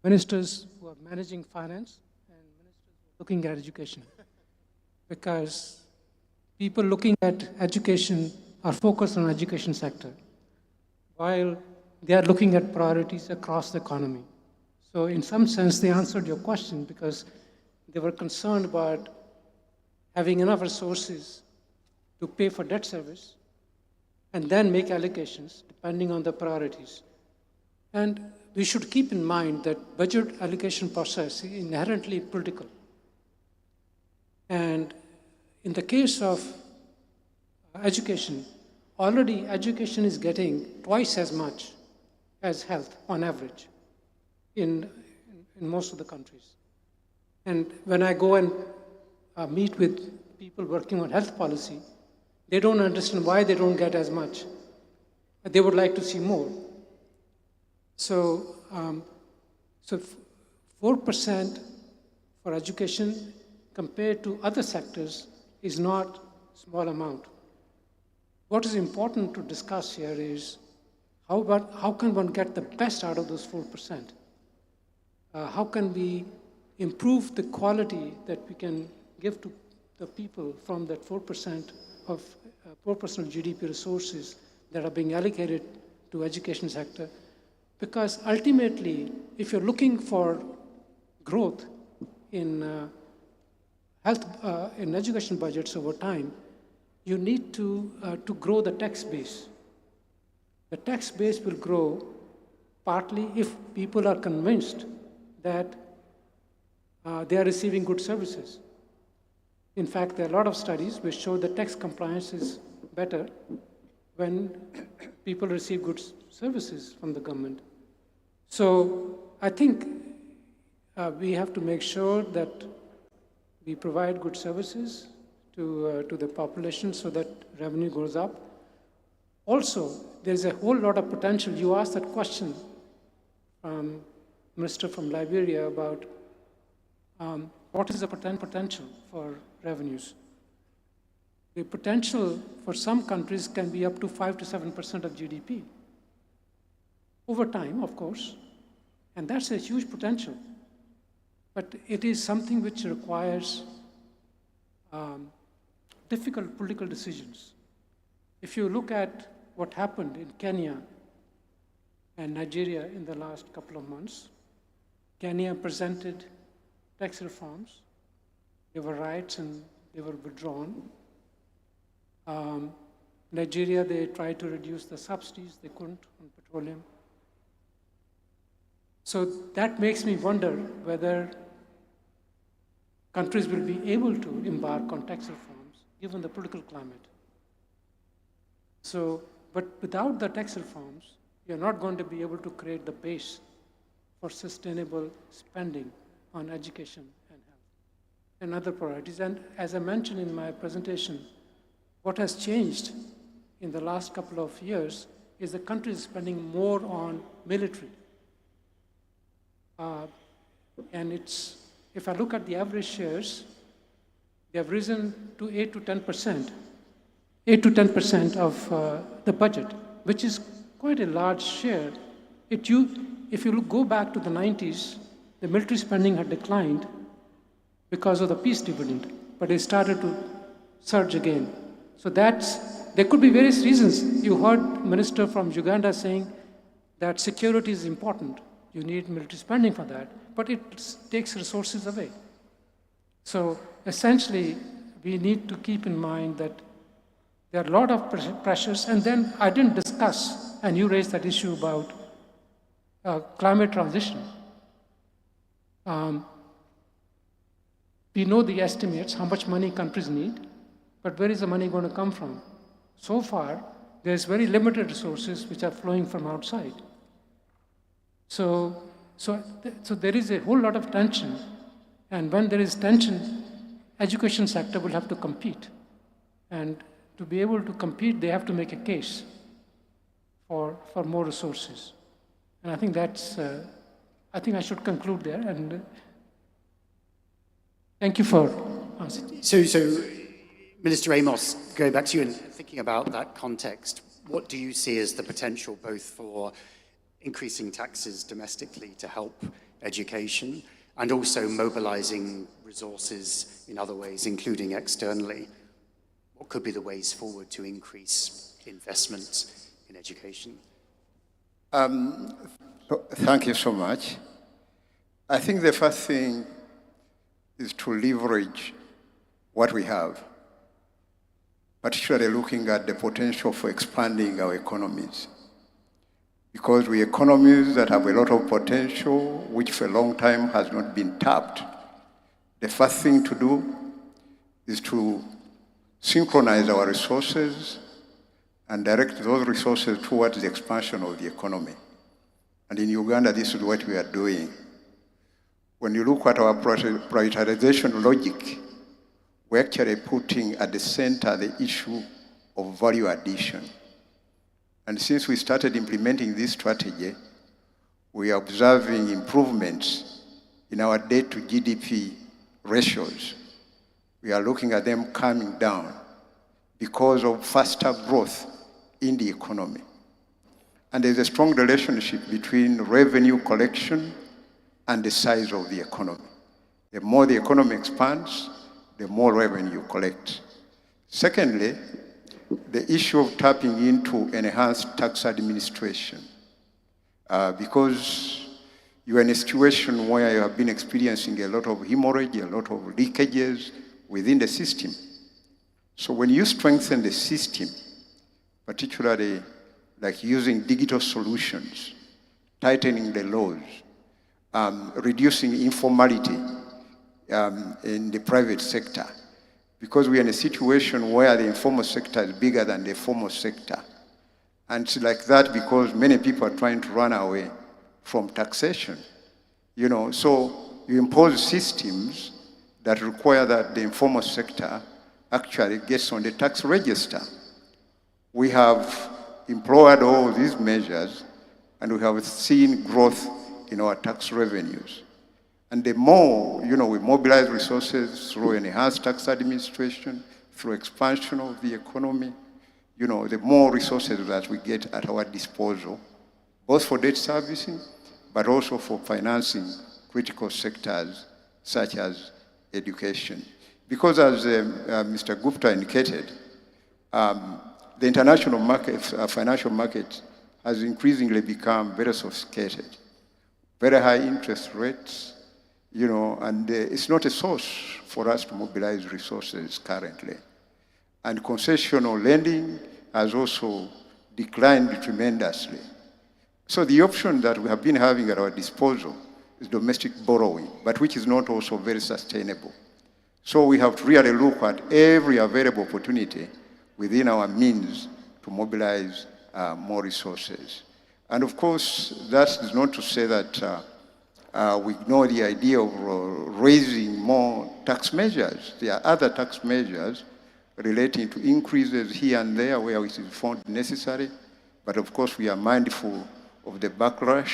ministers who are managing finance and ministers who are looking at education. Because people looking at education are focused on the education sector, while they are looking at priorities across the economy. So in some sense, they answered your question because they were concerned about having enough resources to pay for debt service and then make allocations depending on the priorities. And we should keep in mind that budget allocation process is inherently political. And in the case of education, already education is getting twice as much as health on average in most of the countries. And when I go and meet with people working on health policy, they don't understand why they don't get as much. They would like to see more. So, 4% for education compared to other sectors is not a small amount. What is important to discuss here is how can one get the best out of those 4%? How can we improve the quality that we can give to the people from that 4% of 4% of GDP resources that are being allocated to education sector? Because ultimately, if you're looking for growth in in education budgets over time, you need to grow the tax base. The tax base will grow partly if people are convinced that they are receiving good services. In fact, there are a lot of studies which show that tax compliance is better when people receive good services from the government. So I think we have to make sure that we provide good services to the population so that revenue goes up. Also, there's a whole lot of potential. You asked that question, Minister from Liberia, about what is the potential for revenues. The potential for some countries can be up to 5 to 7% of GDP. Over time, of course, and that's a huge potential. But it is something which requires difficult political decisions. If you look at what happened in Kenya and Nigeria in the last couple of months, Kenya presented tax reforms. There were riots and they were withdrawn. Nigeria, they tried to reduce the subsidies. They couldn't on petroleum. So that makes me wonder whether countries will be able to embark on tax reforms given the political climate. So, but without the tax reforms, you're not going to be able to create the base for sustainable spending on education and health and other priorities. And as I mentioned in my presentation, what has changed in the last couple of years is the country is spending more on military. And it's, if I look at the average shares, they have risen to 8 to 10%. 8 to 10% of the budget, which is quite a large share. If you go back to the 90s, the military spending had declined because of the peace dividend, but it started to surge again. So there could be various reasons. You heard Minister from Uganda saying that security is important. You need military spending for that, but it takes resources away. So essentially, we need to keep in mind that there are a lot of pressures, and then I didn't discuss, and you raised that issue about climate transition. We know the estimates, how much money countries need, but where is the money going to come from? So far, there's very limited resources which are flowing from outside. So there is a whole lot of tension, and when there is tension, education sector will have to compete. And to be able to compete, they have to make a case for more resources. And I think that's, I think I should conclude there, and thank you for asking. So, Minister Amos, going back to you and thinking about that context, what do you see as the potential both for increasing taxes domestically to help education and also mobilizing resources in other ways, including externally? What could be the ways forward to increase investment in education? Thank you so much. I think the first thing is to leverage what we have, particularly looking at the potential for expanding our economies. Because we economies that have a lot of potential, which for a long time has not been tapped. The first thing to do is to synchronize our resources and direct those resources towards the expansion of the economy. And in Uganda, this is what we are doing. When you look at our prioritization logic, we're actually putting at the center the issue of value addition. And since we started implementing this strategy, we are observing improvements in our debt to GDP ratios. We are looking at them coming down because of faster growth in the economy. And there's a strong relationship between revenue collection and the size of the economy. The more the economy expands, the more revenue you collect. Secondly, the issue of tapping into enhanced tax administration. Because you are in a situation where you have been experiencing a lot of hemorrhage, a lot of leakages within the system. So when you strengthen the system, particularly like using digital solutions, tightening the laws, reducing informality in the private sector, because we are in a situation where the informal sector is bigger than the formal sector. And it's like that because many people are trying to run away from taxation. You know, so you impose systems that require that the informal sector actually gets on the tax register. We have employed all these measures, and we have seen growth in our tax revenues. And the more, you know, we mobilize resources through enhanced tax administration, through expansion of the economy, you know, the more resources that we get at our disposal, both for debt servicing, but also for financing critical sectors such as education. Because as Mr. Gupta indicated, the international market, financial market has increasingly become very sophisticated, very high interest rates, you know, and it's not a source for us to mobilize resources currently. And concessional lending has also declined tremendously. So the option that we have been having at our disposal is domestic borrowing, but which is not also very sustainable. So we have to really look at every available opportunity within our means to mobilize more resources. And of course, that is not to say that we ignore the idea of raising more tax measures. There are other tax measures relating to increases here and there where it is found necessary. But of course, we are mindful of the backlash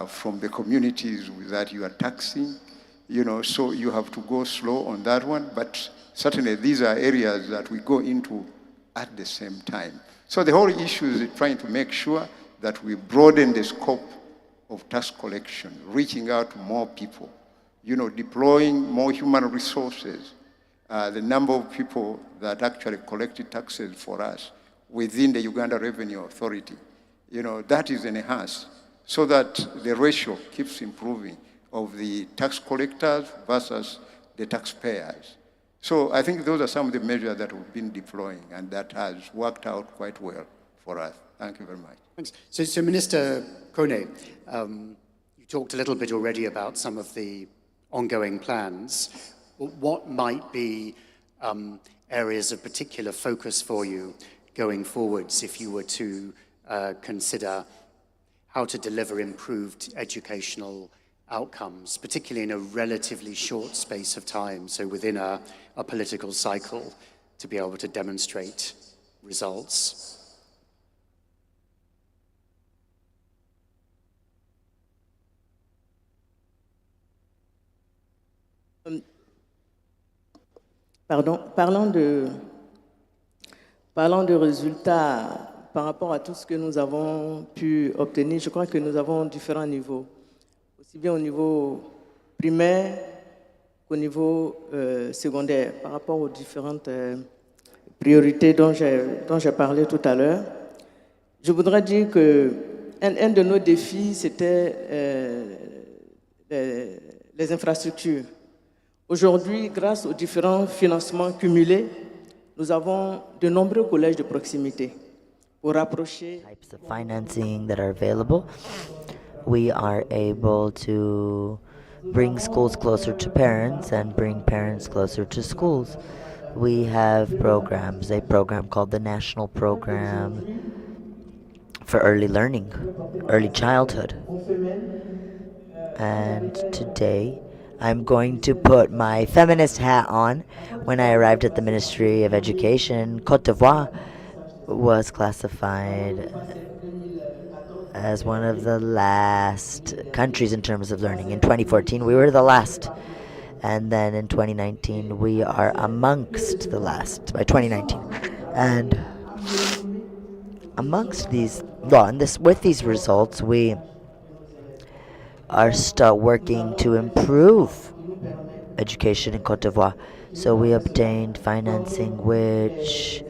from the communities that you are taxing. You know, so you have to go slow on that one. But certainly, these are areas that we go into at the same time. So the whole issue is trying to make sure that we broaden the scope of tax collection, reaching out to more people, you know, deploying more human resources. The number of people that actually collected taxes for us within the Uganda Revenue Authority, you know, that is enhanced so that the ratio keeps improving of the tax collectors versus the taxpayers. So I think those are some of the measures that we've been deploying, and that has worked out quite well for us. Thank you very much. Thanks. So Minister Kone, you talked a little bit already about some of the ongoing plans. What might be areas of particular focus for you going forwards if you were to consider how to deliver improved educational outcomes, particularly in a relatively short space of time, so within a political cycle, to be able to demonstrate results? Pardon, parlant de résultats par rapport à tout ce que nous avons pu obtenir, je crois que nous avons différents niveaux, aussi bien au niveau primaire qu'au niveau secondaire, par rapport aux différentes priorités dont j'ai parlé tout à l'heure. Je voudrais dire qu'un de nos défis, c'était les infrastructures. Aujourd'hui, grâce aux différents financements cumulés, nous avons de nombreux collèges de proximité pour rapprocher. Types of financing that are available, we are able to bring schools closer to parents and bring parents closer to schools. We have programs, a program called the National Program for Early Learning, Early Childhood. And today, I'm going to put my feminist hat on. When I arrived at the Ministry of Education, Côte d'Ivoire was classified as one of the last countries in terms of learning. In 2014, we were the last. And then in 2019, we are amongst the last by 2019. And amongst these, with these results, we are still working to improve education in Côte d'Ivoire. So we obtained financing which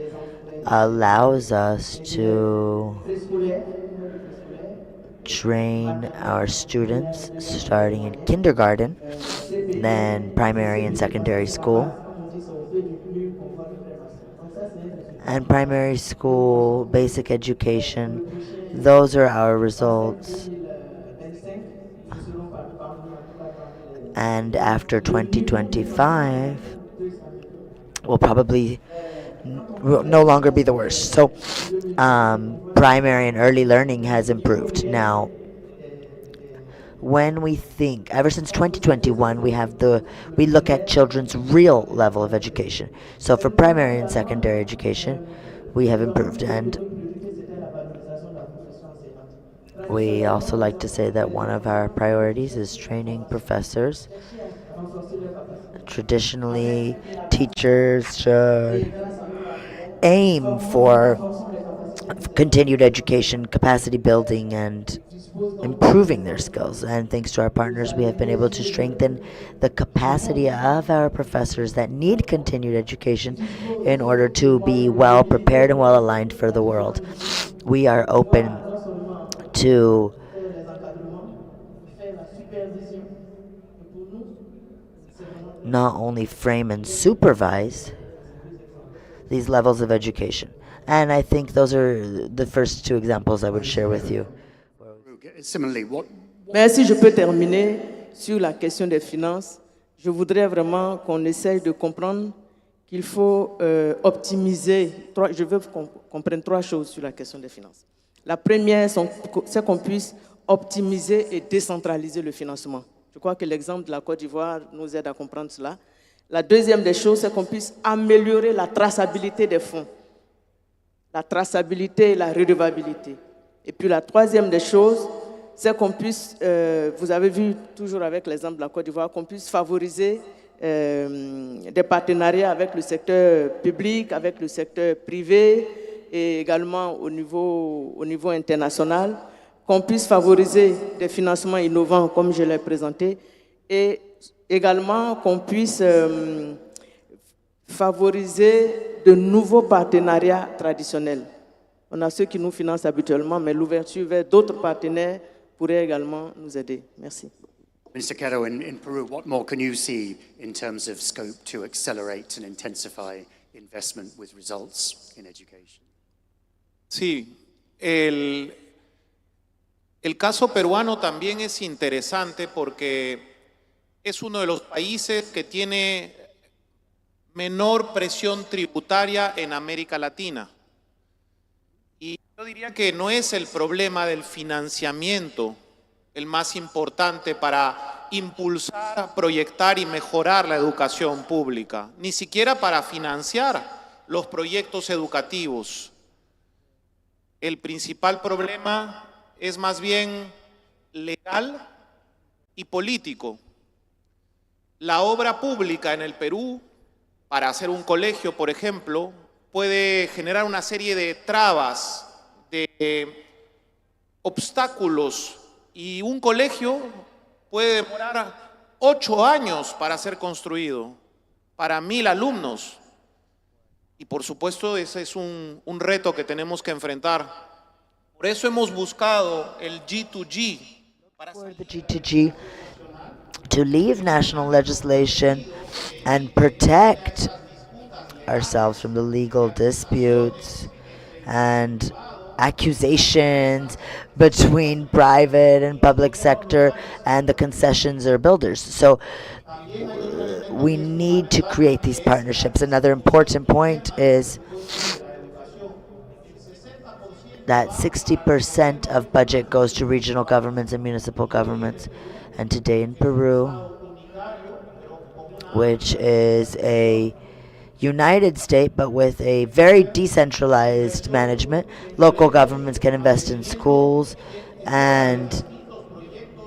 allows us to train our students starting in kindergarten, then primary and secondary school. And primary school, basic education, those are our results. And after 2025, will probably no longer be the worst. So primary and early learning has improved. Now, when we think, ever since 2021, we look at children's real level of education. So for primary and secondary education, we have improved. And we also like to say that one of our priorities is training professors. Traditionally, teachers should aim for continued education, capacity building, and improving their skills. And thanks to our partners, we have been able to strengthen the capacity of our professors that need continued education in order to be well prepared and well aligned for the world. We are open to not only frame and supervise these levels of education. And I think those are the first two examples I would share with you. Similarly, Mais si je peux terminer sur la question des finances, je voudrais vraiment qu'on essaye de comprendre qu'il faut optimiser. Je veux qu'on prenne trois choses sur la question des finances. La première, c'est qu'on puisse optimiser et décentraliser le financement. Je crois que l'exemple de la Côte d'Ivoire nous aide à comprendre cela. La deuxième des choses, c'est qu'on puisse améliorer la traçabilité des fonds. La traçabilité et la redevabilité. Et puis la troisième des choses, c'est qu'on puisse, vous avez vu toujours avec l'exemple de la Côte d'Ivoire, qu'on puisse favoriser des partenariats avec le secteur public, avec le secteur privé et également au niveau international, qu'on puisse favoriser des financements innovants comme je l'ai présenté et également qu'on puisse favoriser de nouveaux partenariats traditionnels. On a ceux qui nous financent habituellement, mais l'ouverture vers d'autres partenaires pourrait également nous aider. Merci. Minister Quero, in Peru, what more can you see in terms of scope to accelerate and intensify investment with results in education? Sí, el caso peruano también es interesante porque es uno de los países que tiene menor presión tributaria en América Latina. Y yo diría que no es el problema del financiamiento el más importante para impulsar, proyectar y mejorar la educación pública, ni siquiera para financiar los proyectos educativos. El principal problema es más bien legal y político. La obra pública en el Perú, para hacer un colegio, por ejemplo, puede generar una serie de trabas, de obstáculos, y un colegio puede demorar 8 años para ser construido, para 1000 alumnos. Y por supuesto ese es un reto que tenemos que enfrentar. Por eso hemos buscado el G2G. For the G2G to leave national legislation and protect ourselves from the legal disputes and accusations between private and public sector and the concessions or builders. So we need to create these partnerships. Another important point is that 60% of budget goes to regional governments and municipal governments. And today in Peru, which is a united state but with a very decentralized management, local governments can invest in schools and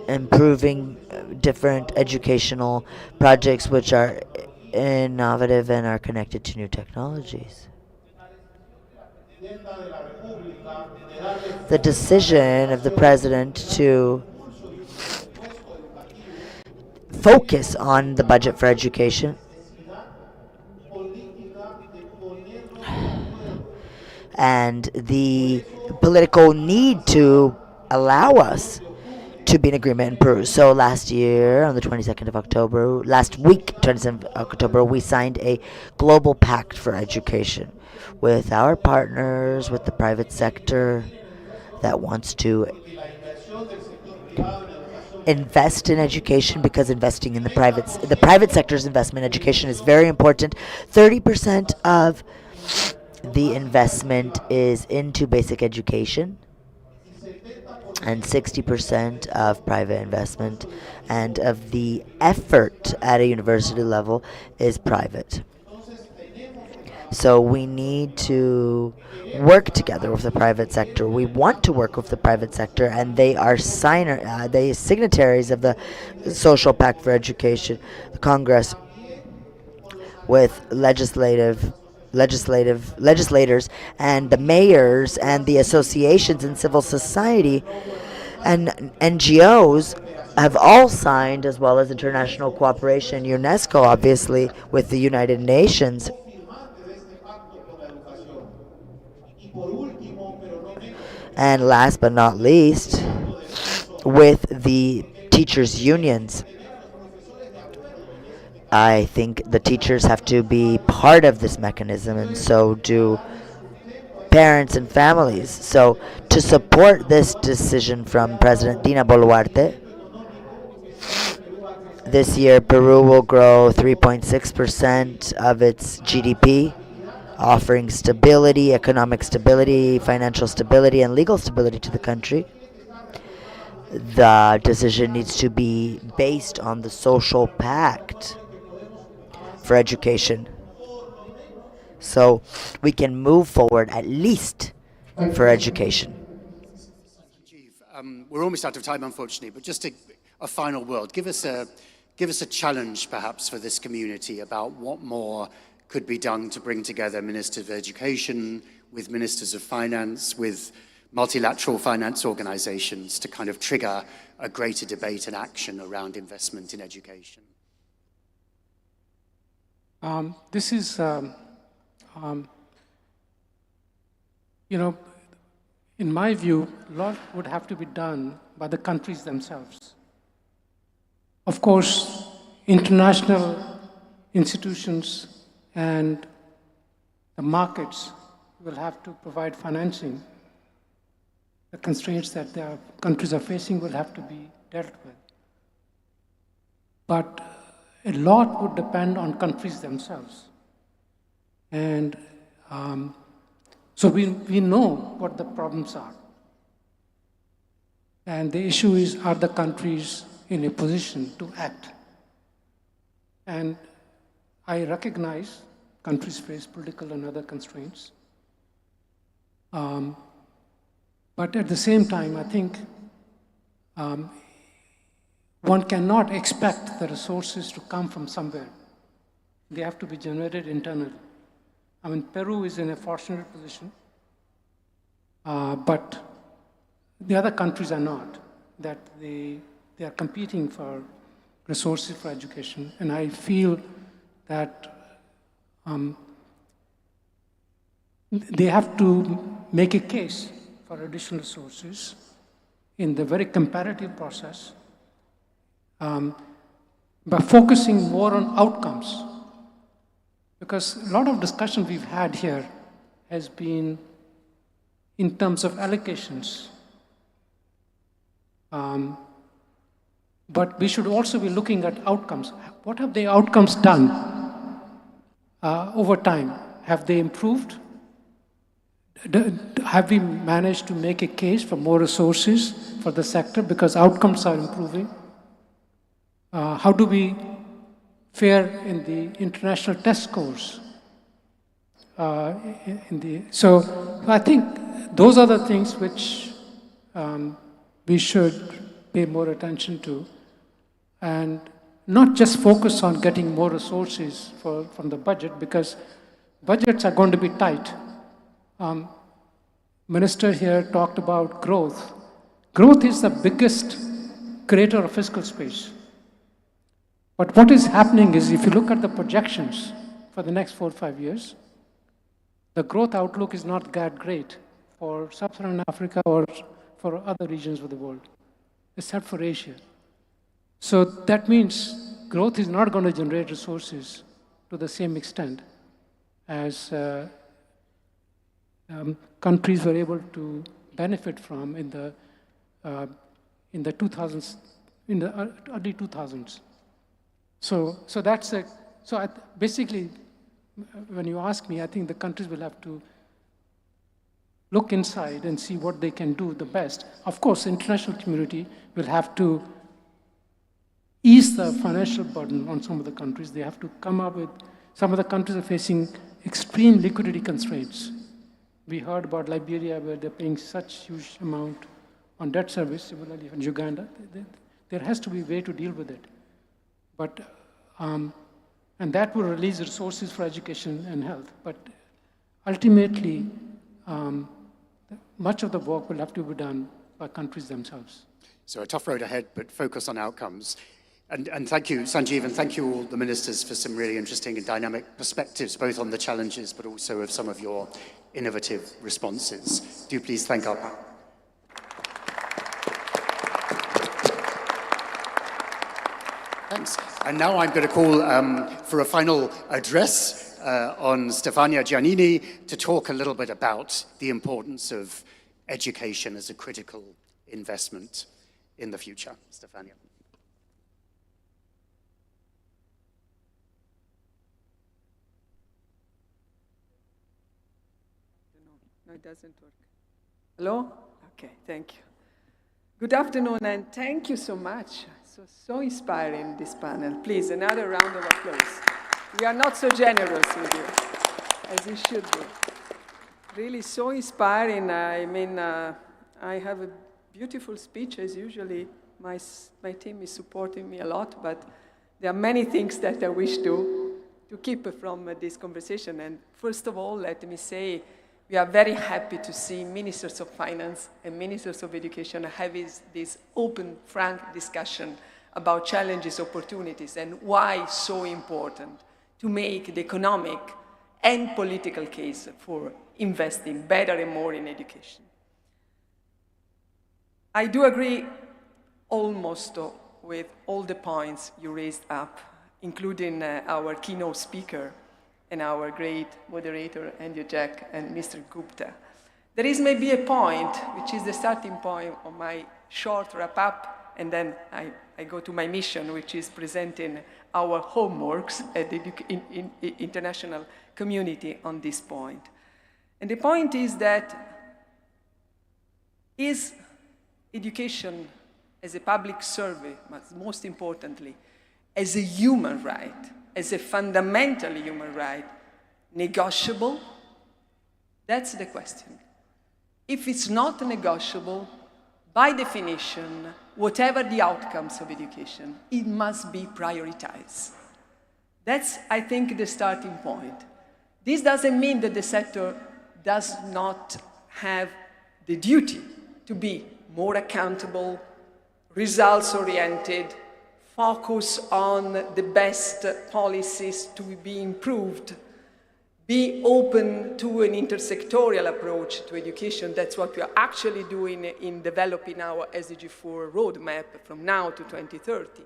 improving different educational projects which are innovative and are connected to new technologies. The decision of the president to focus on the budget for education and the political need to allow us to be in agreement in Peru. So last year, on the 22nd of October, last week, 27th of October, we signed a global pact for education with our partners, with the private sector that wants to invest in education, because investing in the private sector's investment in education is very important. 30% of the investment is into basic education, and 60% of private investment and of the effort at a university level is private. So we need to work together with the private sector. We want to work with the private sector, and they are signatories of the Social Pact for Education. The Congress, with legislators and the mayors and the associations in civil society and NGOs have all signed, as well as international cooperation, UNESCO obviously with the United Nations. And last but not least, with the teachers' unions. I think the teachers have to be part of this mechanism, and so do parents and families. So to support this decision from President Dina Boluarte, this year Peru will grow 3.6% of its GDP, offering stability, economic stability, financial stability, and legal stability to the country. The decision needs to be based on the social pact for education, so we can move forward at least for education. We're almost out of time, unfortunately, but just a final word. Give us a challenge, perhaps, for this community about what more could be done to bring together ministers of education with ministers of finance, with multilateral finance organizations to kind of trigger a greater debate and action around investment in education. This is, in my view, a lot would have to be done by the countries themselves. Of course, international institutions and the markets will have to provide financing. The constraints that their countries are facing will have to be dealt with. But a lot would depend on countries themselves. And So we know what the problems are. And the issue is, are the countries in a position to act? And I recognize countries face political and other constraints. But at the same time, I think one cannot expect the resources to come from somewhere. They have to be generated internally. I mean, Peru is in a fortunate position, but the other countries are not, that they are competing for resources for education. And I feel that they have to make a case for additional resources in the very comparative process by focusing more on outcomes. Because a lot of discussion we've had here has been in terms of allocations. But we should also be looking at outcomes. What have the outcomes done over time? Have they improved? Have we managed to make a case for more resources for the sector because outcomes are improving? How do we fare in the international test scores? So I think those are the things which we should pay more attention to, and not just focus on getting more resources from the budget, because budgets are going to be tight. Minister here talked about growth. Growth is the biggest creator of fiscal space. But what is happening is, if you look at the projections for the next 4 or 5 years, the growth outlook is not that great for Sub-Saharan Africa or for other regions of the world, except for Asia. So that means growth is not going to generate resources to the same extent as countries were able to benefit from in the 2000s, in the early 2000s. So that's basically, when you ask me, I think the countries will have to look inside and see what they can do the best. Of course, the international community will have to ease the financial burden on some of the countries. They have to come up with, some of the countries are facing extreme liquidity constraints. We heard about Liberia, where they're paying such huge amount on debt service, similarly in Uganda. There has to be a way to deal with it. But, and that will release resources for education and health. But ultimately, much of the work will have to be done by countries themselves. So a tough road ahead, but focus on outcomes. And thank you, Sanjeev, and thank you all the ministers for some really interesting and dynamic perspectives, both on the challenges, but also of some of your innovative responses. Do please thank our panel. Thanks. And now I'm going to call for a final address on Stefania Giannini to talk a little bit about the importance of education as a critical investment in the future. Stefania. No, it doesn't work. Hello? Okay, thank you. Good afternoon, and thank you so much. So inspiring, this panel. Please, another round of applause. We are not so generous with you, as you should be. Really so inspiring. I mean, I have a beautiful speech, as usually. My team is supporting me a lot, but there are many things that I wish to keep from this conversation. And first of all, let me say, we are very happy to see ministers of finance and ministers of education having this open, frank discussion about challenges, opportunities, and why it's so important to make the economic and political case for investing better and more in education. I do agree almost with all the points you raised up, including our keynote speaker and our great moderator, Andrew Jack, and Mr. Gupta. There is maybe a point, which is the starting point of my short wrap-up, and then I go to my mission, which is presenting our homeworks at the international community on this point. And the point is that is education as a public service, but most importantly, as a human right, as a fundamental human right, negotiable? That's the question. If it's not negotiable, by definition, whatever the outcomes of education, it must be prioritized. That's, I think, the starting point. This doesn't mean that the sector does not have the duty to be more accountable, results-oriented, focus on the best policies to be improved, be open to an intersectorial approach to education. That's what we are actually doing in developing our SDG 4 roadmap from now to 2030.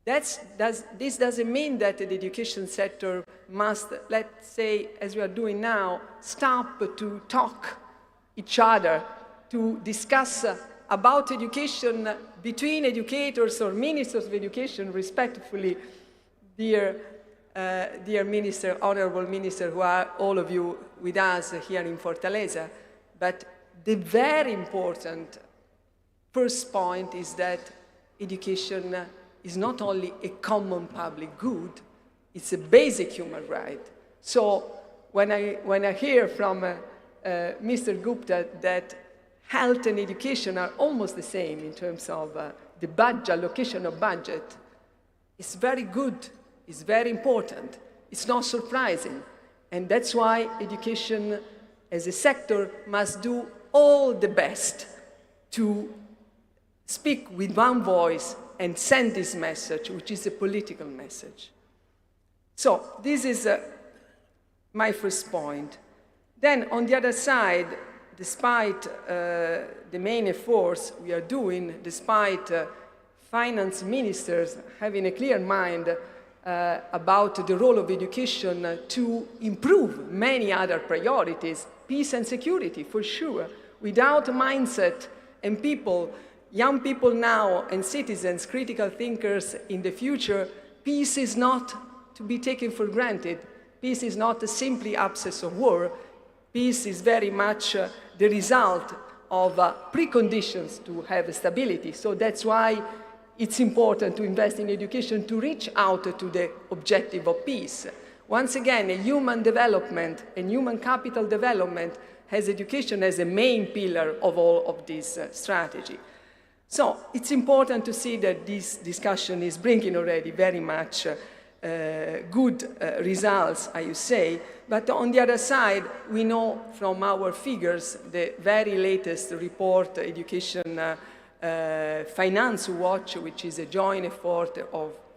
This doesn't mean that the education sector must, let's say, as we are doing now, stop to talk each other, to discuss about education between educators or ministers of education, respectfully, dear Minister, Honorable Minister, who are all of you with us here in Fortaleza. But the very important first point is that education is not only a common public good, it's a basic human right. So when I hear from Mr. Gupta that health and education are almost the same in terms of the budget, allocation of budget, it's very good, it's very important, it's not surprising. And that's why education as a sector must do all the best to speak with one voice and send this message, which is a political message. So this is my first point. Then on the other side, despite the main efforts we are doing, despite finance ministers having a clear mind about the role of education to improve many other priorities, peace and security, for sure. Without mindset and people, young people now and citizens, critical thinkers in the future, peace is not to be taken for granted. Peace is not simply absence of war. Peace is very much the result of preconditions to have stability. So that's why it's important to invest in education to reach out to the objective of peace. Once again, a human development and human capital development has education as a main pillar of all of this strategy. So it's important to see that this discussion is bringing already very much good results, I would say. But on the other side, we know from our figures, the very latest report, Education Finance Watch, which is a joint effort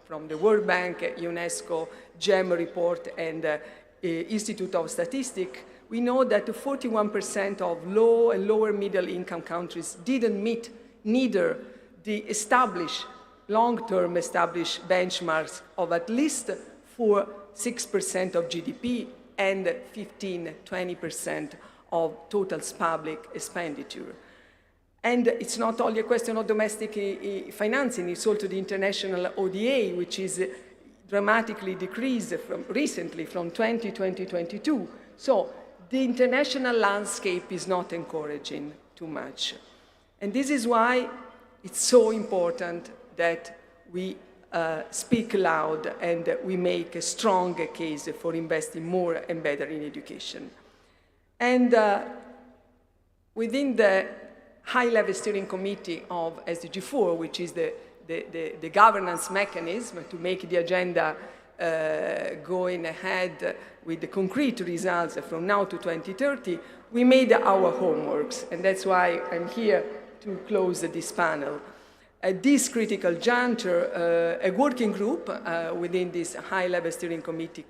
from the World Bank, UNESCO, GEM report, and Institute of Statistics, we know that 41% of low and lower middle income countries didn't meet neither the established, long-term established benchmarks of at least 6% of GDP and 20% of total public expenditure. And it's not only a question of domestic financing, it's also the international ODA, which is dramatically decreased recently from 2022. So the international landscape is not encouraging too much. And this is why it's so important that we speak loud and we make a strong case for investing more and better in education. And within the high-level steering committee of SDG 4, which is the governance mechanism to make the agenda going ahead with the concrete results from now to 2030, we made our homeworks, and that's why I'm here to close this panel. At this critical juncture, a working group within this high-level steering committee,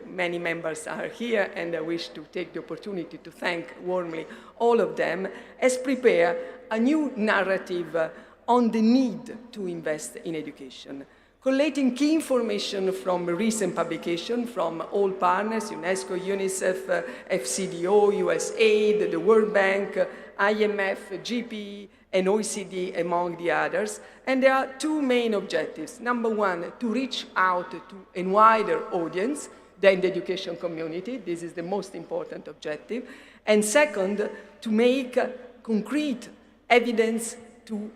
many members are here, and I wish to take the opportunity to thank warmly all of them, has prepared a new narrative on the need to invest in education, collating key information from recent publication from all partners, UNESCO, UNICEF, FCDO, USAID, the World Bank, IMF, GPE, and OECD, among the others. And there are two main objectives. Number one, to reach out to a wider audience. than the education community. This is the most important objective. And second, to make concrete evidence, to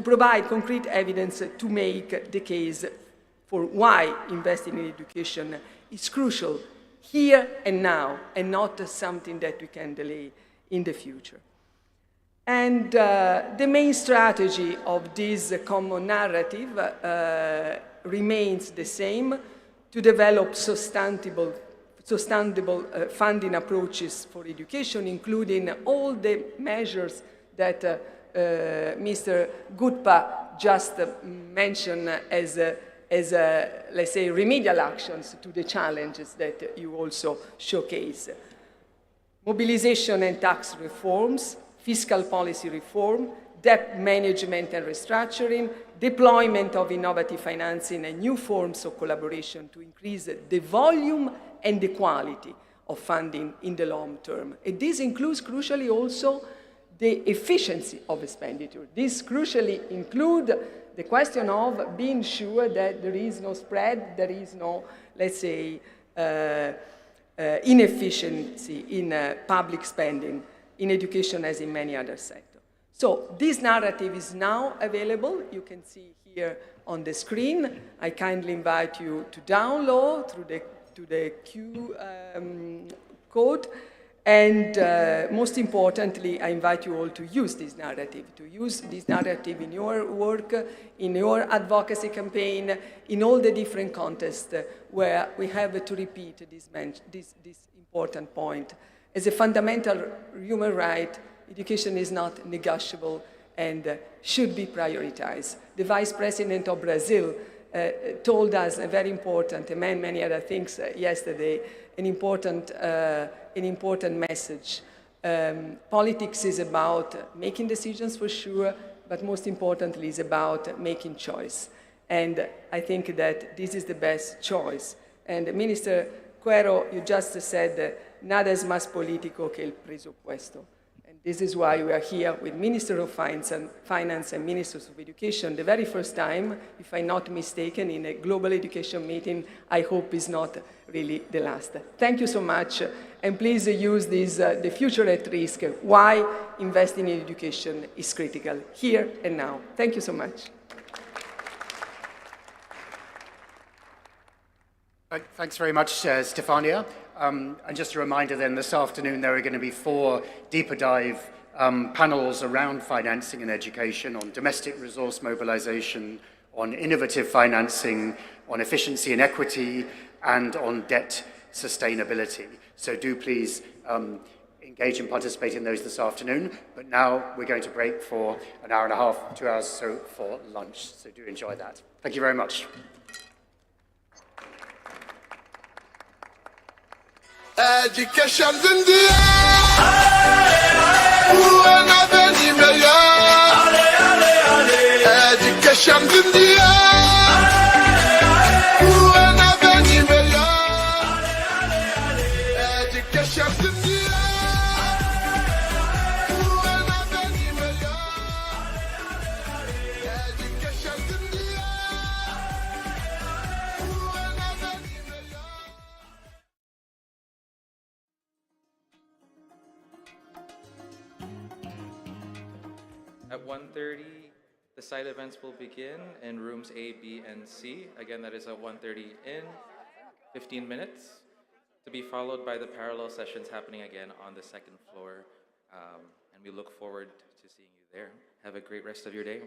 provide concrete evidence to make the case for why investing in education is crucial here and now, and not something that we can delay in the future. And the main strategy of this common narrative remains the same: to develop sustainable funding approaches for education, including all the measures that Mr. Gutpa just mentioned as let's say, remedial actions to the challenges that you also showcase. Mobilization and tax reforms, fiscal policy reform, debt management and restructuring, deployment of innovative financing and new forms of collaboration to increase the volume and the quality of funding in the long term. And this includes, crucially, also the efficiency of expenditure. This crucially includes the question of being sure that there is no spread, there is no, let's say, inefficiency in public spending in education as in many other sectors. So this narrative is now available. You can see here on the screen. I kindly invite you to download through the Q code. And most importantly, I invite you all to use this narrative, in your work, in your advocacy campaign, in all the different contexts where we have to repeat this important point. As a fundamental human right, education is not negotiable and should be prioritized. The Vice President of Brazil told us a very important, and many other things yesterday, an important message. Politics is about making decisions for sure, but most importantly is about making choice. And I think that this is the best choice. And Minister Quero, you just said, nada es más político que el presupuesto. And this is why we are here with Minister of Finance and Ministers of Education, the very first time, if I'm not mistaken, in a global education meeting. I hope is not really the last. Thank you so much, and please use this, the future at risk, why investing in education is critical, here and now. Thank you so much. Thanks very much, Stefania. And just a reminder then, this afternoon there are going to be 4 deeper dive panels around financing and education, on domestic resource mobilization, on innovative financing, on efficiency and equity, and on debt sustainability. So do please engage and participate in those this afternoon. But now we're going to break for an hour and a half, 2 hours so for lunch. So do enjoy that. Thank you very much. Education's in the air. Ooh, another meilleur. Education's in the air. Ooh, another meilleur. Education's in the air. Ooh, another meilleur. Education's in the air. Ooh, another meilleur. At 1:30, the side events will begin in rooms A, B, and C. Again, that is at 1:30 in 15 minutes, to be followed by the parallel sessions happening again on the second floor. And we look forward to seeing you there. Have a great rest of your day.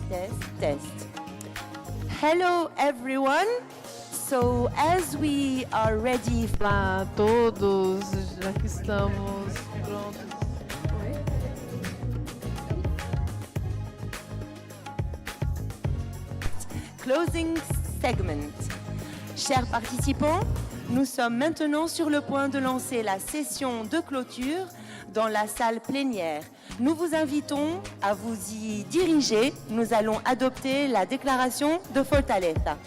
Test. Hello, everyone. So, as we are ready. Olá a todos, já que estamos prontos. Closing segment. Chers participants, nous sommes maintenant sur le point de lancer la session de clôture dans la salle plénière. Nous vous invitons à vous y diriger. Nous allons adopter la déclaration de Fortaleza.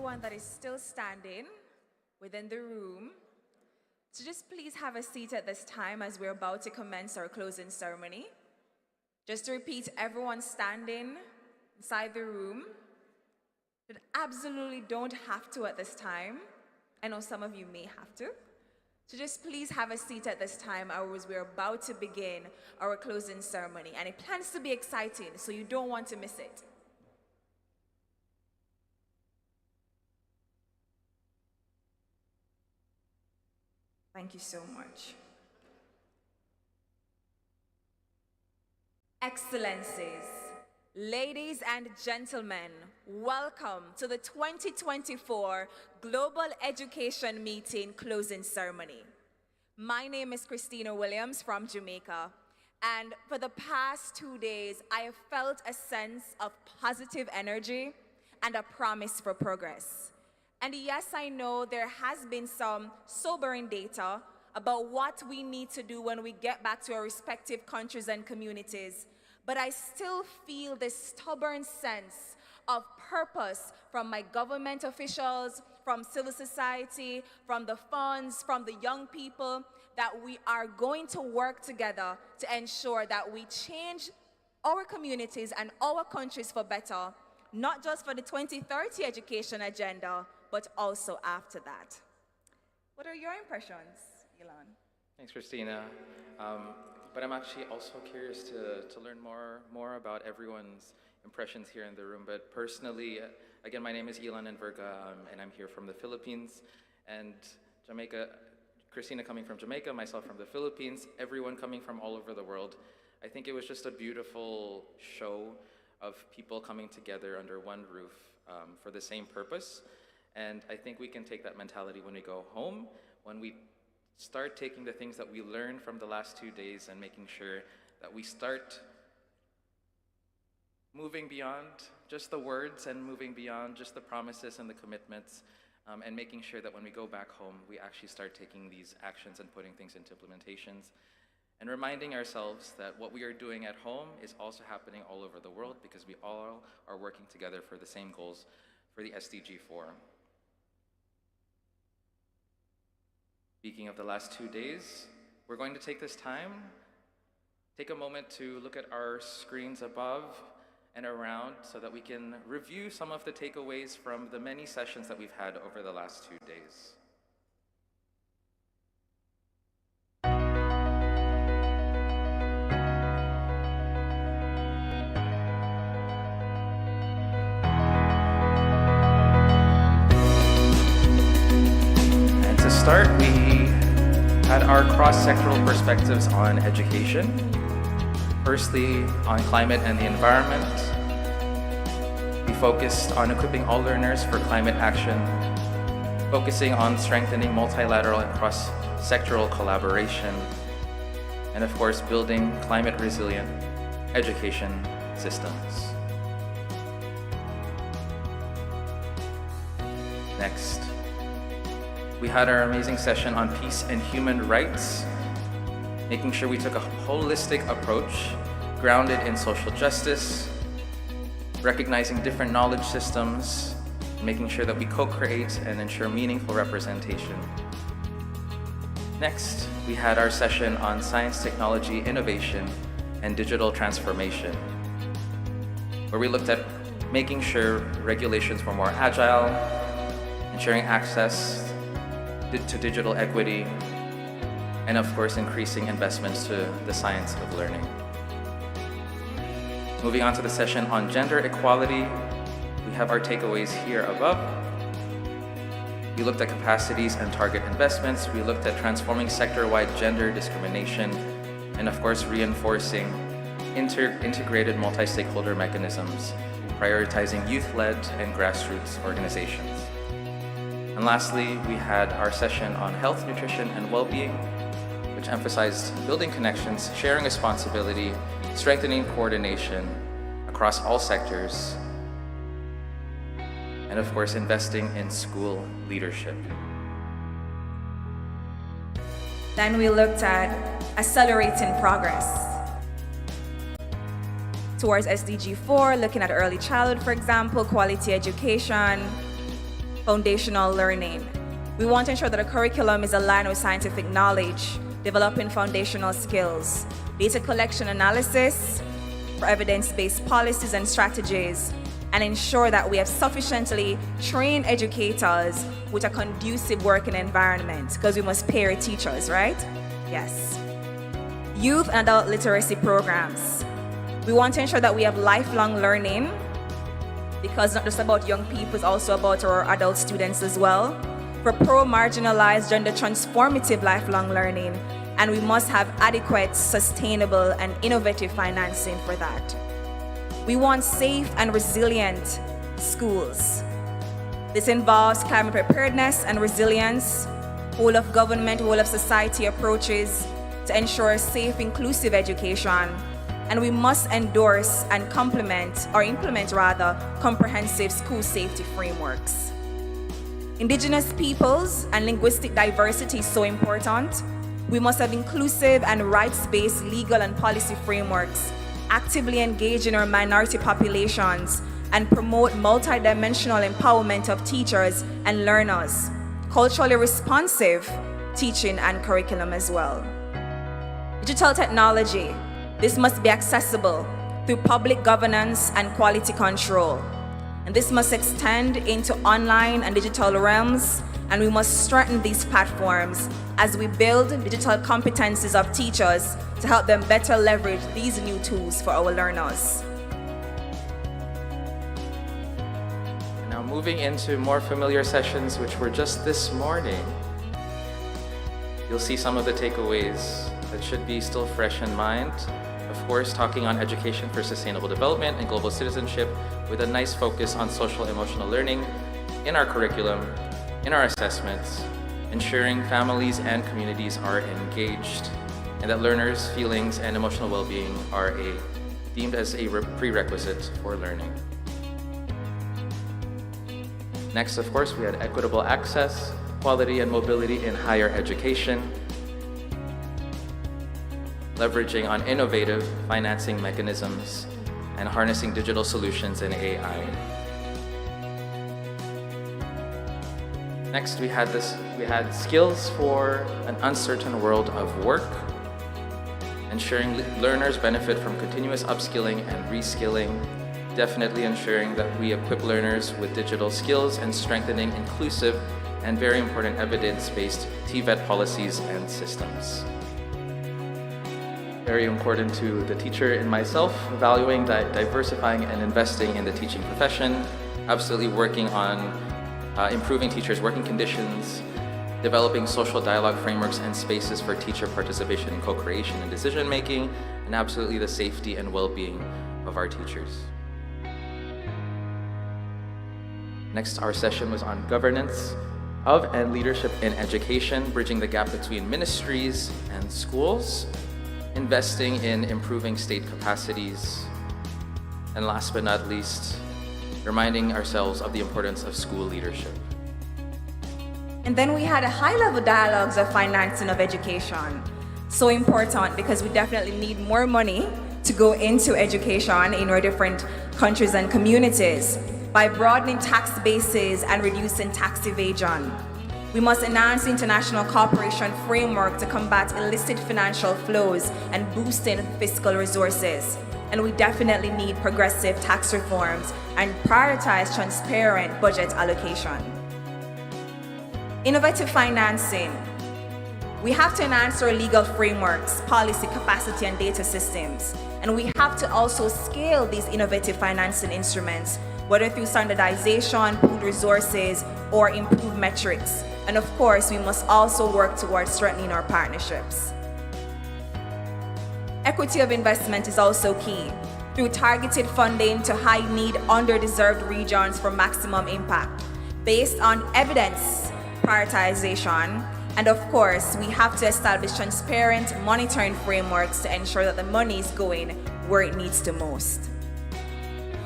everyone that is still standing within the room to just please have a seat at this time as we're about to commence our closing ceremony. Just to repeat, everyone standing inside the room, you absolutely don't have to at this time. I know some of you may have to. So just please have a seat at this time as we're about to begin our closing ceremony. And it plans to be exciting, so you don't want to miss it. Thank you so much. Excellencies, ladies and gentlemen, welcome to the 2024 Global Education Meeting closing ceremony. My name is Christina Williams from Jamaica, and for the past 2 days, I have felt a sense of positive energy and a promise for progress. And yes, I know there has been some sobering data about what we need to do when we get back to our respective countries and communities, but I still feel this stubborn sense of purpose from my government officials, from civil society, from the funds, from the young people, that we are going to work together to ensure that we change our communities and our countries for better, not just for the 2030 education agenda, but also after that. What are your impressions, Elon? Thanks, Christina. But I'm actually also curious to learn more about everyone's impressions here in the room. But personally, again, my name is Elon Enverga, and I'm here from the Philippines. And Jamaica, Christina coming from Jamaica, myself from the Philippines, everyone coming from all over the world. I think it was just a beautiful show of people coming together under one roof for the same purpose. And I think we can take that mentality when we go home, when we start taking the things that we learned from the last 2 days and making sure that we start moving beyond just the words and moving beyond just the promises and the commitments, and making sure that when we go back home, we actually start taking these actions and putting things into implementations, and reminding ourselves that what we are doing at home is also happening all over the world, because we all are working together for the same goals for the SDG 4. Speaking of the last 2 days, we're going to take this time, take a moment to look at our screens above and around so that we can review some of the takeaways from the many sessions that we've had over the last 2 days. To start, we had our cross-sectoral perspectives on education. Firstly, on climate and the environment. We focused on equipping all learners for climate action, focusing on strengthening multilateral and cross-sectoral collaboration, and of course, building climate-resilient education systems. Next, we had our amazing session on peace and human rights, making sure we took a holistic approach grounded in social justice, recognizing different knowledge systems, making sure that we co-create and ensure meaningful representation. Next, we had our session on science, technology, innovation, and digital transformation, where we looked at making sure regulations were more agile, ensuring access to digital equity, and of course, increasing investments to the science of learning. Moving on to the session on gender equality, we have our takeaways here above. We looked at capacities and target investments. We looked at transforming sector-wide gender discrimination, and of course, reinforcing integrated multi-stakeholder mechanisms, prioritizing youth-led and grassroots organizations. And lastly, we had our session on health, nutrition, and well-being, which emphasized building connections, sharing responsibility, strengthening coordination across all sectors, and of course, investing in school leadership. Then we looked at accelerating progress towards SDG 4, looking at early childhood, for example, quality education, foundational learning. We want to ensure that the curriculum is aligned with scientific knowledge, developing foundational skills, data collection analysis, for evidence-based policies and strategies, and ensure that we have sufficiently trained educators with a conducive working environment, because we must pay our teachers, right? Yes. Youth and adult literacy programs. We want to ensure that we have lifelong learning, because it's not just about young people, it's also about our adult students as well. For pro-marginalized, gender-transformative lifelong learning, and we must have adequate, sustainable, and innovative financing for that. We want safe and resilient schools. This involves climate preparedness and resilience, whole of government, whole of society approaches to ensure safe, inclusive education. And we must endorse and implement comprehensive school safety frameworks. Indigenous peoples and linguistic diversity is so important. We must have inclusive and rights-based legal and policy frameworks, actively engage in our minority populations, and promote multidimensional empowerment of teachers and learners, culturally responsive teaching and curriculum as well. Digital technology. This must be accessible through public governance and quality control. And this must extend into online and digital realms, and we must strengthen these platforms as we build digital competencies of teachers to help them better leverage these new tools for our learners. Now moving into more familiar sessions, which were just this morning, you'll see some of the takeaways that should be still fresh in mind. Of course, talking on education for sustainable development and global citizenship with a nice focus on social emotional learning in our curriculum, in our assessments, ensuring families and communities are engaged, and that learners' feelings and emotional well-being are deemed as a prerequisite for learning. Next, of course, we had equitable access, quality, and mobility in higher education, leveraging on innovative financing mechanisms and harnessing digital solutions and AI. Next, we had skills for an uncertain world of work, ensuring learners benefit from continuous upskilling and reskilling, definitely ensuring that we equip learners with digital skills and strengthening inclusive and very important evidence-based TVET policies and systems. Very important to the teacher and myself, valuing diversifying and investing in the teaching profession, absolutely working on improving teachers' working conditions, developing social dialogue frameworks and spaces for teacher participation in co-creation and decision-making, and absolutely the safety and well-being of our teachers. Next, our session was on governance of and leadership in education, bridging the gap between ministries and schools, investing in improving state capacities, and last but not least, reminding ourselves of the importance of school leadership. And then we had a high-level dialogues of financing of education. So important because we definitely need more money to go into education in our different countries and communities by broadening tax bases and reducing tax evasion. We must enhance the international cooperation framework to combat illicit financial flows and boosting fiscal resources. And we definitely need progressive tax reforms and prioritize transparent budget allocation. Innovative financing. We have to enhance our legal frameworks, policy, capacity, and data systems. And we have to also scale these innovative financing instruments, whether through standardization, pooled resources, or improved metrics. And of course, we must also work towards strengthening our partnerships. Equity of investment is also key, through targeted funding to high-need, underdeserved regions for maximum impact, based on evidence prioritization. And of course, we have to establish transparent monitoring frameworks to ensure that the money is going where it needs to most.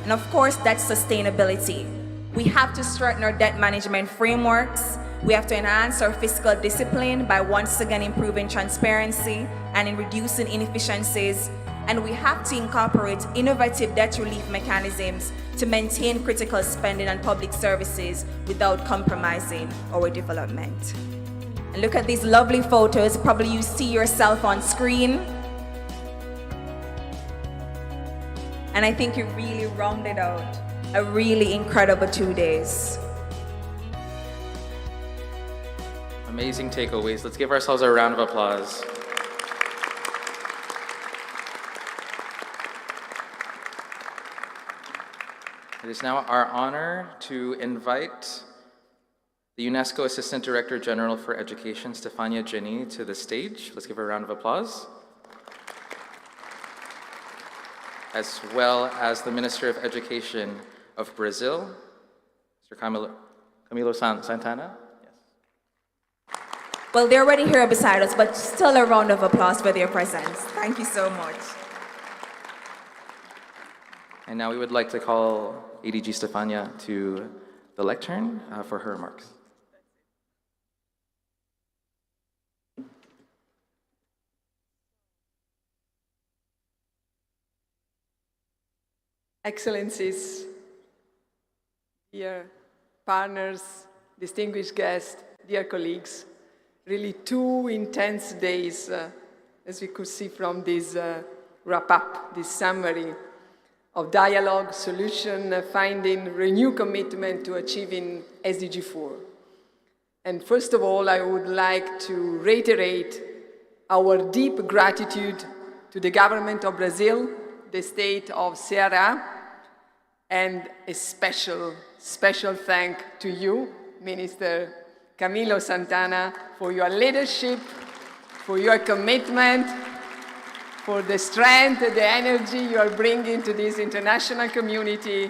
And of course, that's sustainability. We have to strengthen our debt management frameworks. We have to enhance our fiscal discipline by once again improving transparency and in reducing inefficiencies. and we have to incorporate innovative debt relief mechanisms to maintain critical spending on public services without compromising our development. And look at these lovely photos. Probably you see yourself on screen. And I think you really rounded out a really incredible 2 days. Amazing takeaways. Let's give ourselves a round of applause. It is now our honor to invite the UNESCO Assistant Director General for Education, Stefania Giannini, to the stage. Let's give her a round of applause. As well as the Minister of Education of Brazil, Mr. Camilo Santana. Yes. Well, they're already here beside us, but still a round of applause for their presence. Thank you so much. And now we would like to call ADG Stefania to the lectern for her remarks. Excellencies, dear partners, distinguished guests, dear colleagues, really 2 intense days, as we could see from this wrap-up, this summary of dialogue, solution, finding, renewed commitment to achieving SDG 4. And first of all, I would like to reiterate our deep gratitude to the government of Brazil, the state of Ceará, and a special thank to you, Minister Camilo Santana, for your leadership, for your commitment, for the strength, the energy you are bringing to this international community,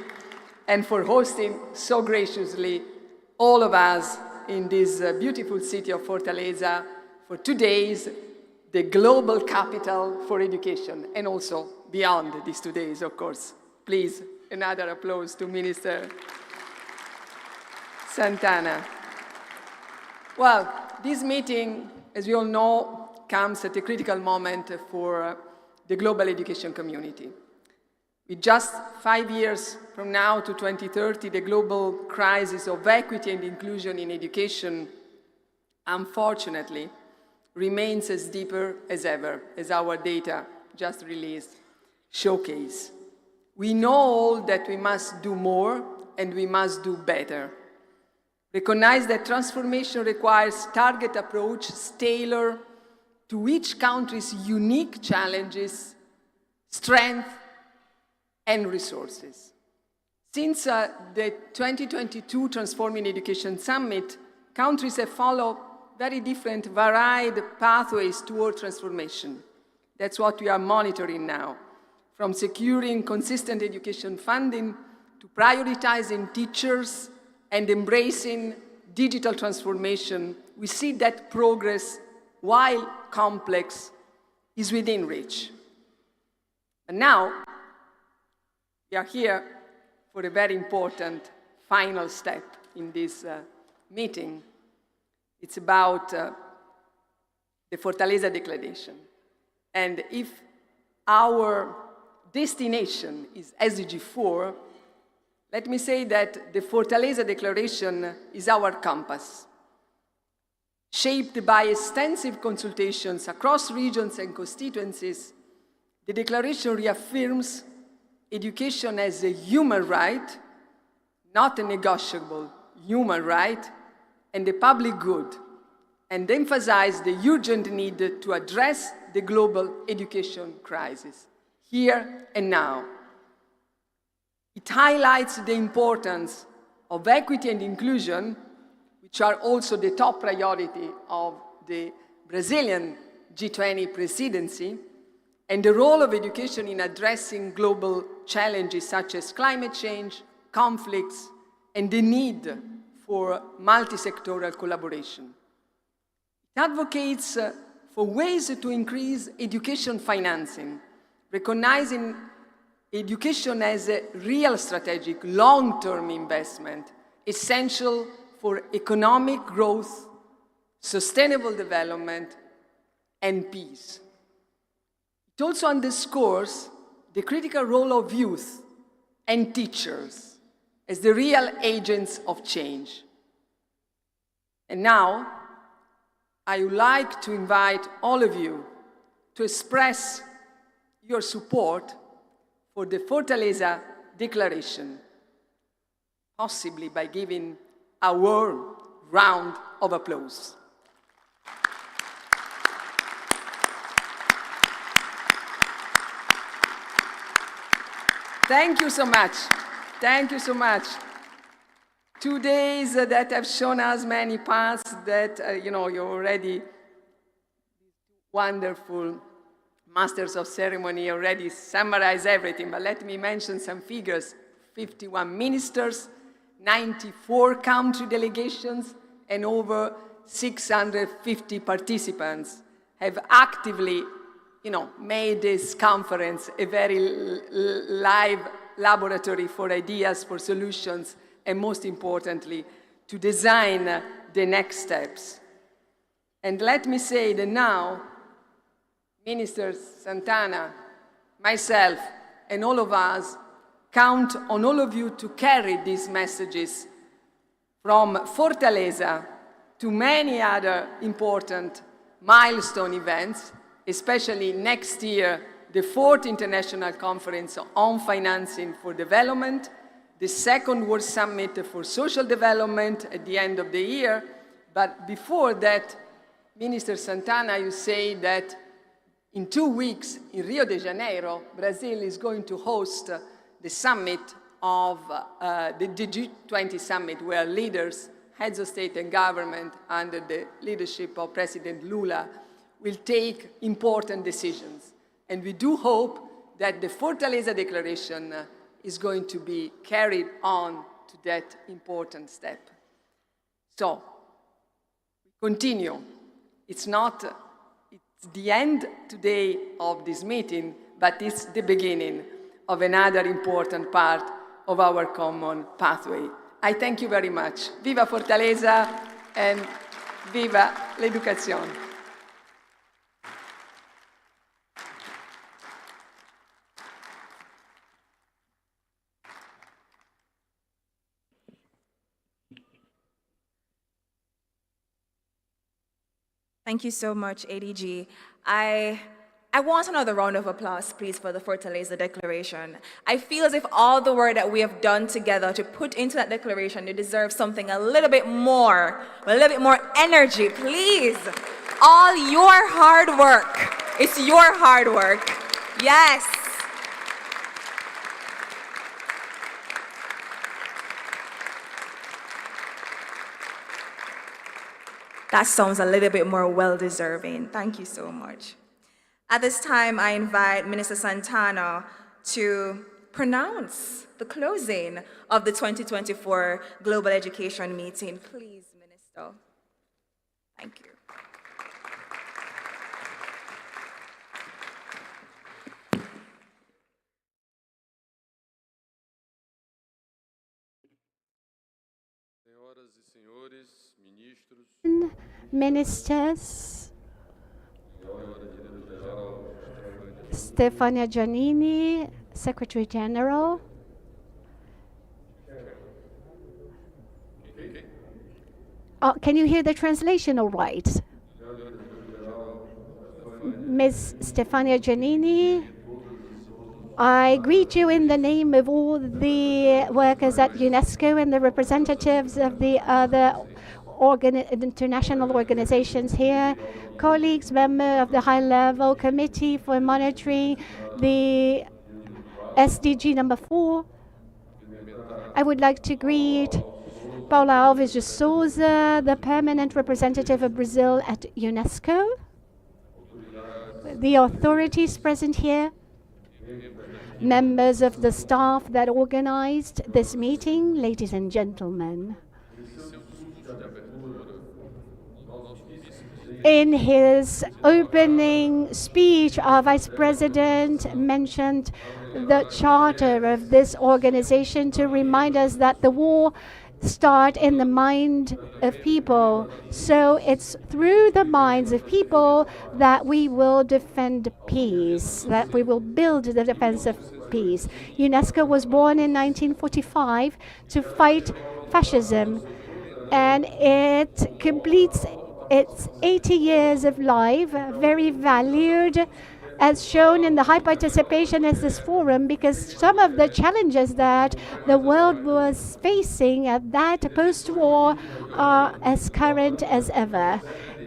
and for hosting so graciously all of us in this beautiful city of Fortaleza for 2 days, the global capital for education, and also beyond these 2 days, of course. Please, another applause to Minister Santana. Well, this meeting, as we all know, comes at a critical moment for the global education community. With just 5 years from now to 2030, the global crisis of equity and inclusion in education, unfortunately, remains as deeper as ever, as our data just released showcase. We know all that we must do more and we must do better. Recognize that transformation requires target approach tailored to each country's unique challenges, strength, and resources. Since the 2022 Transforming Education Summit, countries have followed very different, varied pathways toward transformation. That's what we are monitoring now, from securing consistent education funding to prioritizing teachers and embracing digital transformation. We see that progress, while complex, is within reach. And now, we are here for a very important final step in this meeting. It's about the Fortaleza Declaration. And if our destination is SDG 4, let me say that the Fortaleza Declaration is our compass. Shaped by extensive consultations across regions and constituencies, the Declaration reaffirms education as a human right, not a negotiable human right, and a public good, and emphasizes the urgent need to address the global education crisis, here and now. It highlights the importance of equity and inclusion, which are also the top priority of the Brazilian G20 presidency, and the role of education in addressing global challenges such as climate change, conflicts, and the need for multi-sectoral collaboration. It advocates for ways to increase education financing, recognizing education as a real strategic, long-term investment, essential for economic growth, sustainable development, and peace. It also underscores the critical role of youth and teachers as the real agents of change. And now, I would like to invite all of you to express your support for the Fortaleza Declaration, possibly by giving a warm round of applause. Thank you so much. Thank you so much. 2 days that have shown us many paths that, you're already wonderful masters of ceremony already summarize everything, but let me mention some figures. 51 ministers, 94 country delegations, and over 650 participants have actively made this conference a very live laboratory for ideas, for solutions, and most importantly, to design the next steps. And let me say that now, Minister Santana, myself, and all of us count on all of you to carry these messages from Fortaleza to many other important milestone events, especially next year, the 4th International Conference on Financing for Development, the 2nd World Summit for Social Development at the end of the year. But before that, Minister Santana, you say that in 2 weeks in Rio de Janeiro, Brazil is going to host the summit of the G20 summit, where leaders, heads of state and government, under the leadership of President Lula, will take important decisions. And we do hope that the Fortaleza Declaration is going to be carried on to that important step. So, continue. It's the end today of this meeting, but it's the beginning of another important part of our common pathway. I thank you very much. Viva Fortaleza and viva l'educazione. Thank you so much, ADG. I want another round of applause, please, for the Fortaleza Declaration. I feel as if all the work that we have done together to put into that declaration, they deserve something a little bit more energy, please. All your hard work. It's your hard work. Yes. That sounds a little bit more well-deserving. Thank you so much. At this time, I invite Minister Santana to pronounce the closing of the 2024 Global Education Meeting. Please, Minister. Thank you. Ministers, Stefania Giannini, Secretary General, can you hear the translation all right? Ms. Stefania Giannini, I greet you in the name of all the workers at UNESCO and the representatives of the other international organizations here, colleagues, members of the high-level committee for monitoring the SDG number 4. I would like to greet Paula Alves de Souza, the permanent representative of Brazil at UNESCO, the authorities present here, members of the staff that organized this meeting, ladies and gentlemen. In his opening speech, our Vice President mentioned the charter of this organization to remind us that the war start in the mind of people. So it's through the minds of people that we will defend peace, that we will build the defense of peace. UNESCO was born in 1945 to fight fascism, and it completes its 80 years of life, very valued, as shown in the high participation at this forum, because some of the challenges that the world was facing at that post-war are as current as ever.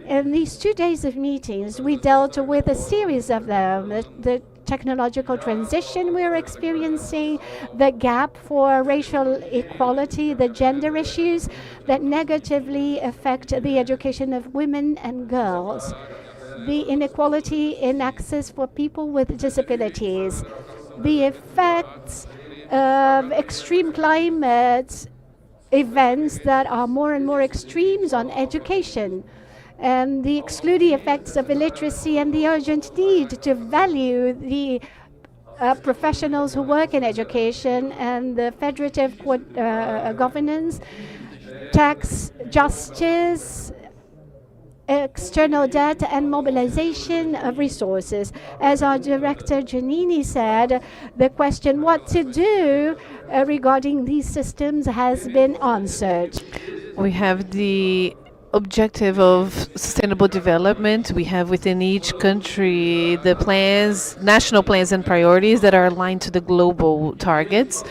In these 2 days of meetings, we dealt with a series of them. The technological transition we're experiencing, the gap for racial equality, the gender issues that negatively affect the education of women and girls, the inequality in access for people with disabilities, the effects of extreme climate events that are more and more extremes on education, and the excluding effects of illiteracy, and the urgent need to value the professionals who work in education, and the federative governance, tax justice, external debt, and mobilization of resources. As our director Giannini said, the question what to do regarding these systems has been answered. We have the objective of sustainable development. We have within each country the plans, national plans and priorities that are aligned to the global targets.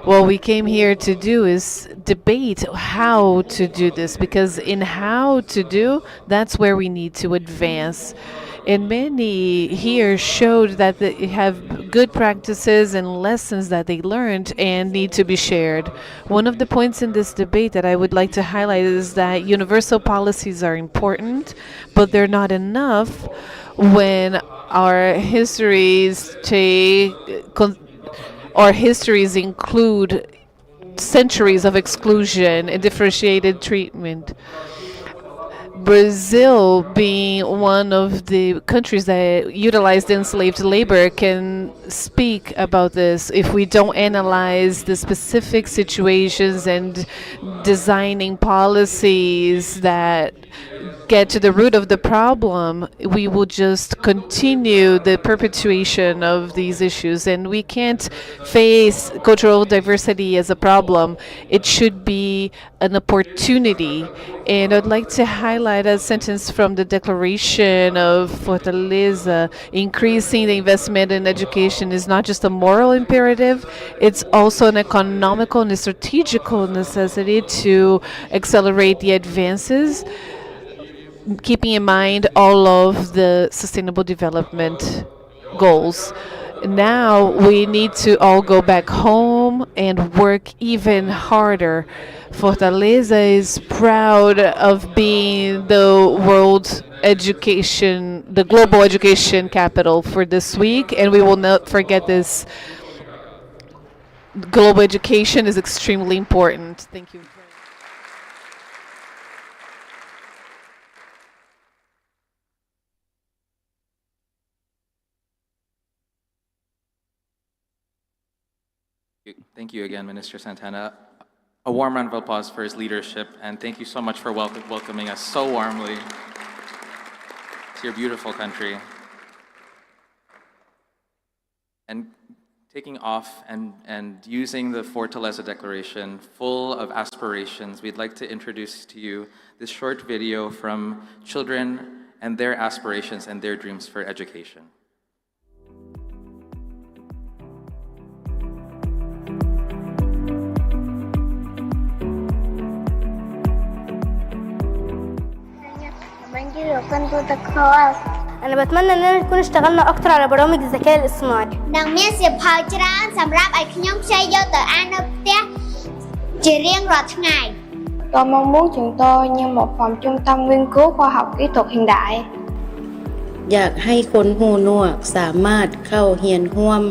What we came here to do is debate how to do this, because in how to do, that's where we need to advance. And many here showed that they have good practices and lessons that they learned and need to be shared. One of the points in this debate that I would like to highlight is that universal policies are important, but they're not enough when our histories include centuries of exclusion and differentiated treatment. Brazil, being one of the countries that utilized enslaved labor, can speak about this. If we don't analyze the specific situations and designing policies that get to the root of the problem, we will just continue the perpetuation of these issues. And we can't face cultural diversity as a problem. It should be an opportunity. And I'd like to highlight a sentence from the Declaration of Fortaleza. Increasing the investment in education is not just a moral imperative, it's also an economical and a strategical necessity to accelerate the advances, keeping in mind all of the sustainable development goals. Now we need to all go back home and work even harder. Fortaleza is proud of being the world education, the global education capital for this week, and we will not forget this. Global education is extremely important. Thank you. Thank you again, Minister Santana. A warm round of applause for his leadership, and thank you so much for welcoming us so warmly to your beautiful country. And taking off and using the Fortaleza Declaration, full of aspirations, we'd like to introduce to you this short video from children and their aspirations and their dreams for education. أنا بتمنى إننا نكون اشتغلنا أكتر على برامج الذكاء الاصطناعي. នឹងមានសៀវភៅច្រើនសម្រាប់ឲ្យខ្ញុំខ្ចីយកទៅអាននៅផ្ទះជារៀងរាល់ថ្ងៃ Tôi mong muốn chúng tôi như một phòng trung tâm nghiên cứu khoa học kỹ thuật hiện đại. อยากให้คนหูหนวกสามารถเข้าเรียนร่วม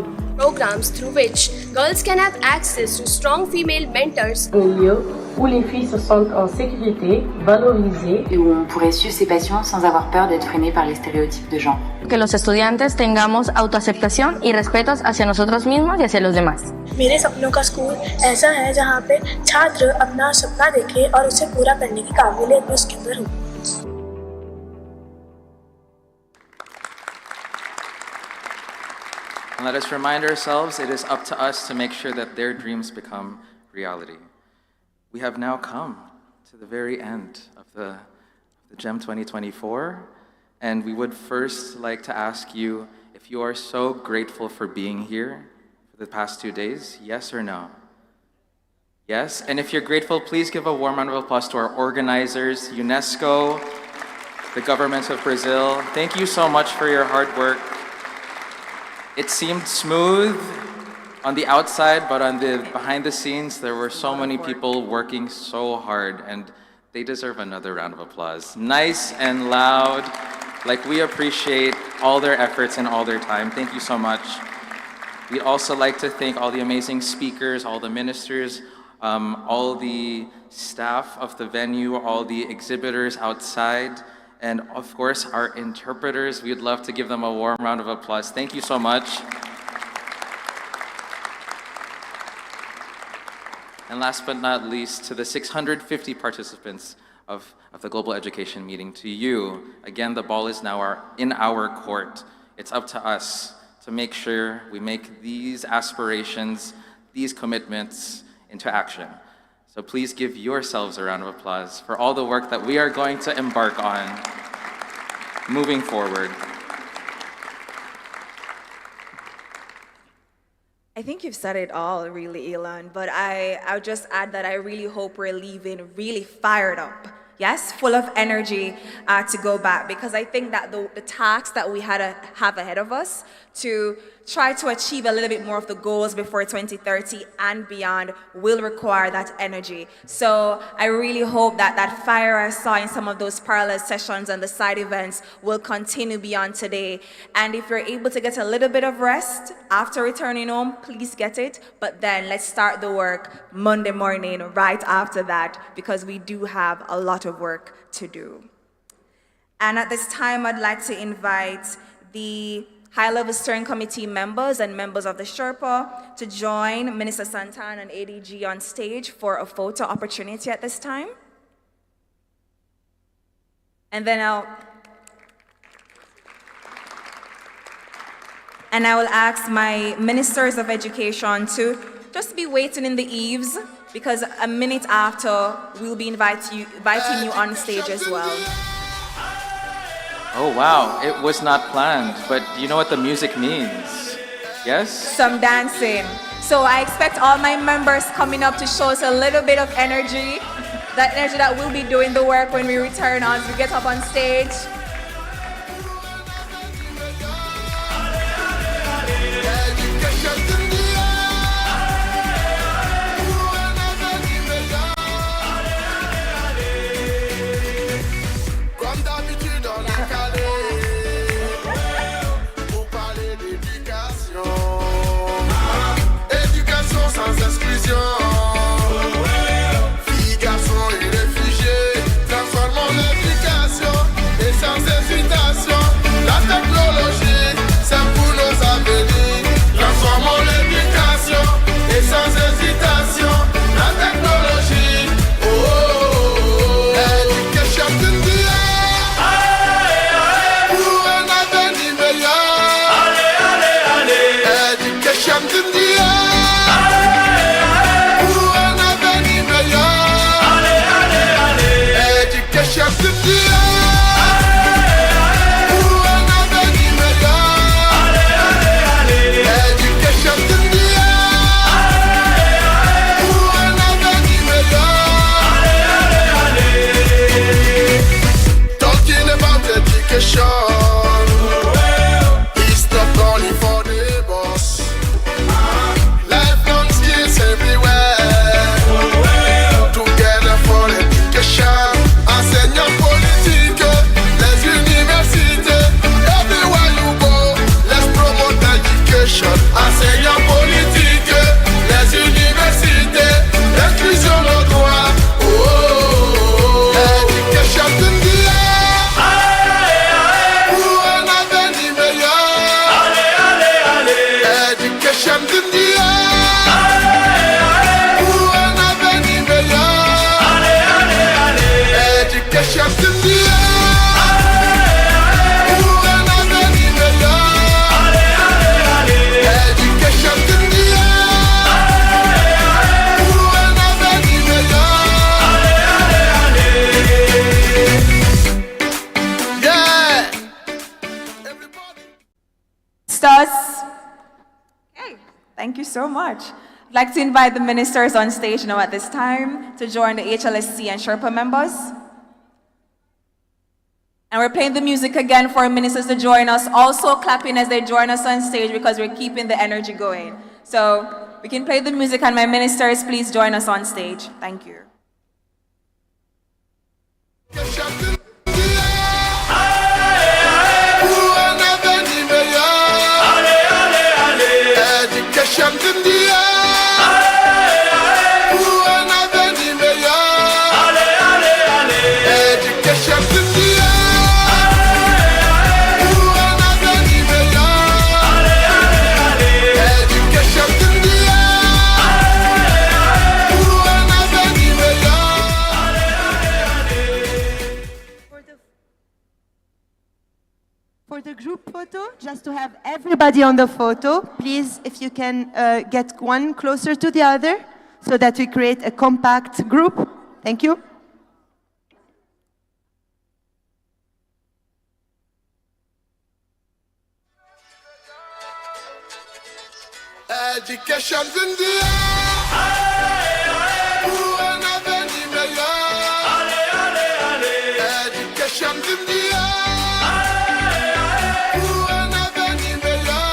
Programs through which girls can have access to strong female mentors. Polio où les filles se sentent en sécurité, valorisées et où on pourrait suivre ses passions sans avoir peur d'être freiné par les stéréotypes de genre. Que los estudiantes tengamos autoaceptación y respetos hacia nosotros mismos y hacia los demás. मेरे सपनों का school ऐसा है जहाँ पे छात्र अपना सपना देखे और उसे पूरा करने की काबिलियत भी उसके अंदर हो. And let us remind ourselves, it is up to us to make sure that their dreams become reality. We have now come to the very end of the GEM 2024, and we would first like to ask you if you are so grateful for being here for the past 2 days, yes or no? Yes, and if you're grateful, please give a warm round of applause to our organizers, UNESCO, the government of Brazil. Thank you so much for your hard work. It seemed smooth on the outside, but behind the scenes, there were so many people working so hard, and they deserve another round of applause. Nice and loud, like we appreciate all their efforts and all their time. Thank you so much. We'd also like to thank all the amazing speakers, all the ministers, all the staff of the venue, all the exhibitors outside, and of course, our interpreters. We'd love to give them a warm round of applause. Thank you so much. And last but not least, to the 650 participants of the Global Education Meeting, to you, again, the ball is now in our court. It's up to us to make sure we make these aspirations, these commitments into action. So please give yourselves a round of applause for all the work that we are going to embark on moving forward. I think you've said it all, really, Elon, but I'll just add that I really hope we're leaving really fired up, yes, full of energy to go back, because I think that the tasks that we had to have ahead of us to try to achieve a little bit more of the goals before 2030 and beyond will require that energy. So I really hope that that fire I saw in some of those parallel sessions and the side events will continue beyond today. And if you're able to get a little bit of rest after returning home, please get it. But then let's start the work Monday morning right after that, because we do have a lot of work to do. And at this time, I'd like to invite the high-level steering committee members and members of the Sherpa to join Minister Santan and ADG on stage for a photo opportunity at this time. And then I will ask my ministers of education to just be waiting in the eaves, because a minute after, we'll be inviting you on stage as well. Oh wow, it was not planned, but you know what the music means, yes? Some dancing. So I expect all my members coming up to show us a little bit of energy, that energy that we'll be doing the work when we return as we get up on stage. Filles, garçons et réfugiés, transformons l'éducation et ça so much. I'd like to invite the ministers on stage now at this time to join the HLSC and Sherpa members. And we're playing the music again for ministers to join us, also clapping as they join us on stage because we're keeping the energy going. So we can play the music, and my ministers, please join us on stage. Thank you. For the group photo, just to have everybody on the photo, please, if you can get one closer to the other so that we create a compact group. Thank you. Education's in the air. Pour un avenir meilleur. Education's in the air. Pour un avenir meilleur.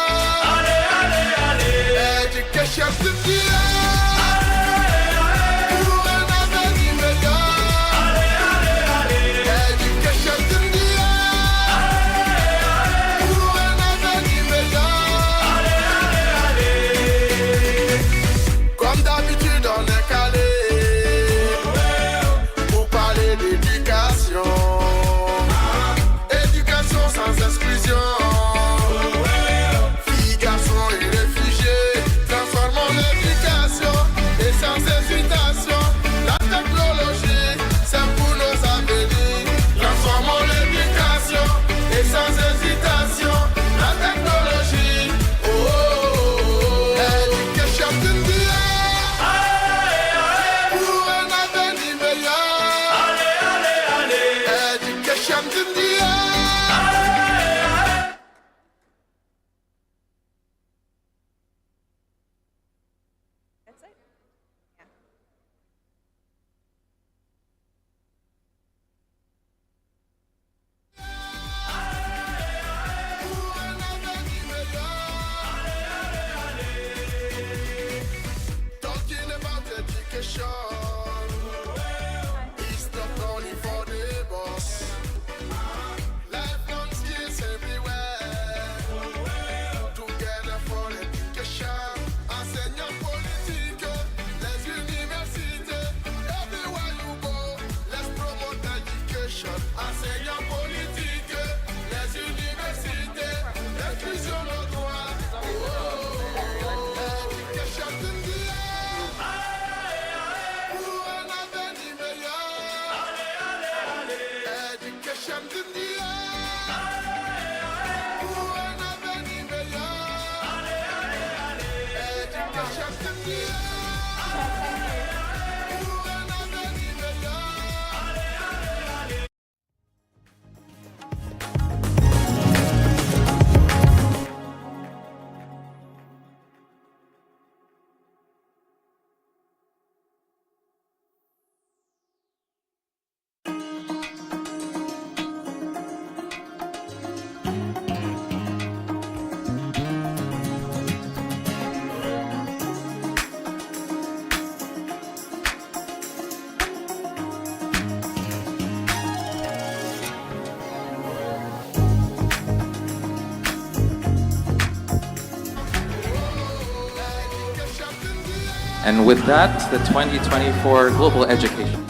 Education's in the air. Pour un avenir meilleur. Education's in the air. Pour un avenir meilleur. Comme d'habitude on est calé pour parler d'éducation. Éducation sans exclusion. Filles, garçons et réfugiés, transformons l'éducation et sans hésitation. La technologie, c'est pour nos avenirs. Transformons l'éducation et sans hésitation. La technologie, oh, oh, oh, oh. Education in the air. Pour un avenir meilleur. Education in the air. Talking about education, it's not only for the boss. Lifelong skills everywhere. Together for education. Enseignants politiques, les universités. Everywhere you go, let's promote education. Enseignants politiques, les universités. L'inclusion, nos droits. Oh, oh, oh, oh. Education in the air. Pour un avenir meilleur. Education in the air. Pour un avenir meilleur. Education in the air. Pour un avenir meilleur. And with that, the 2024 Global Education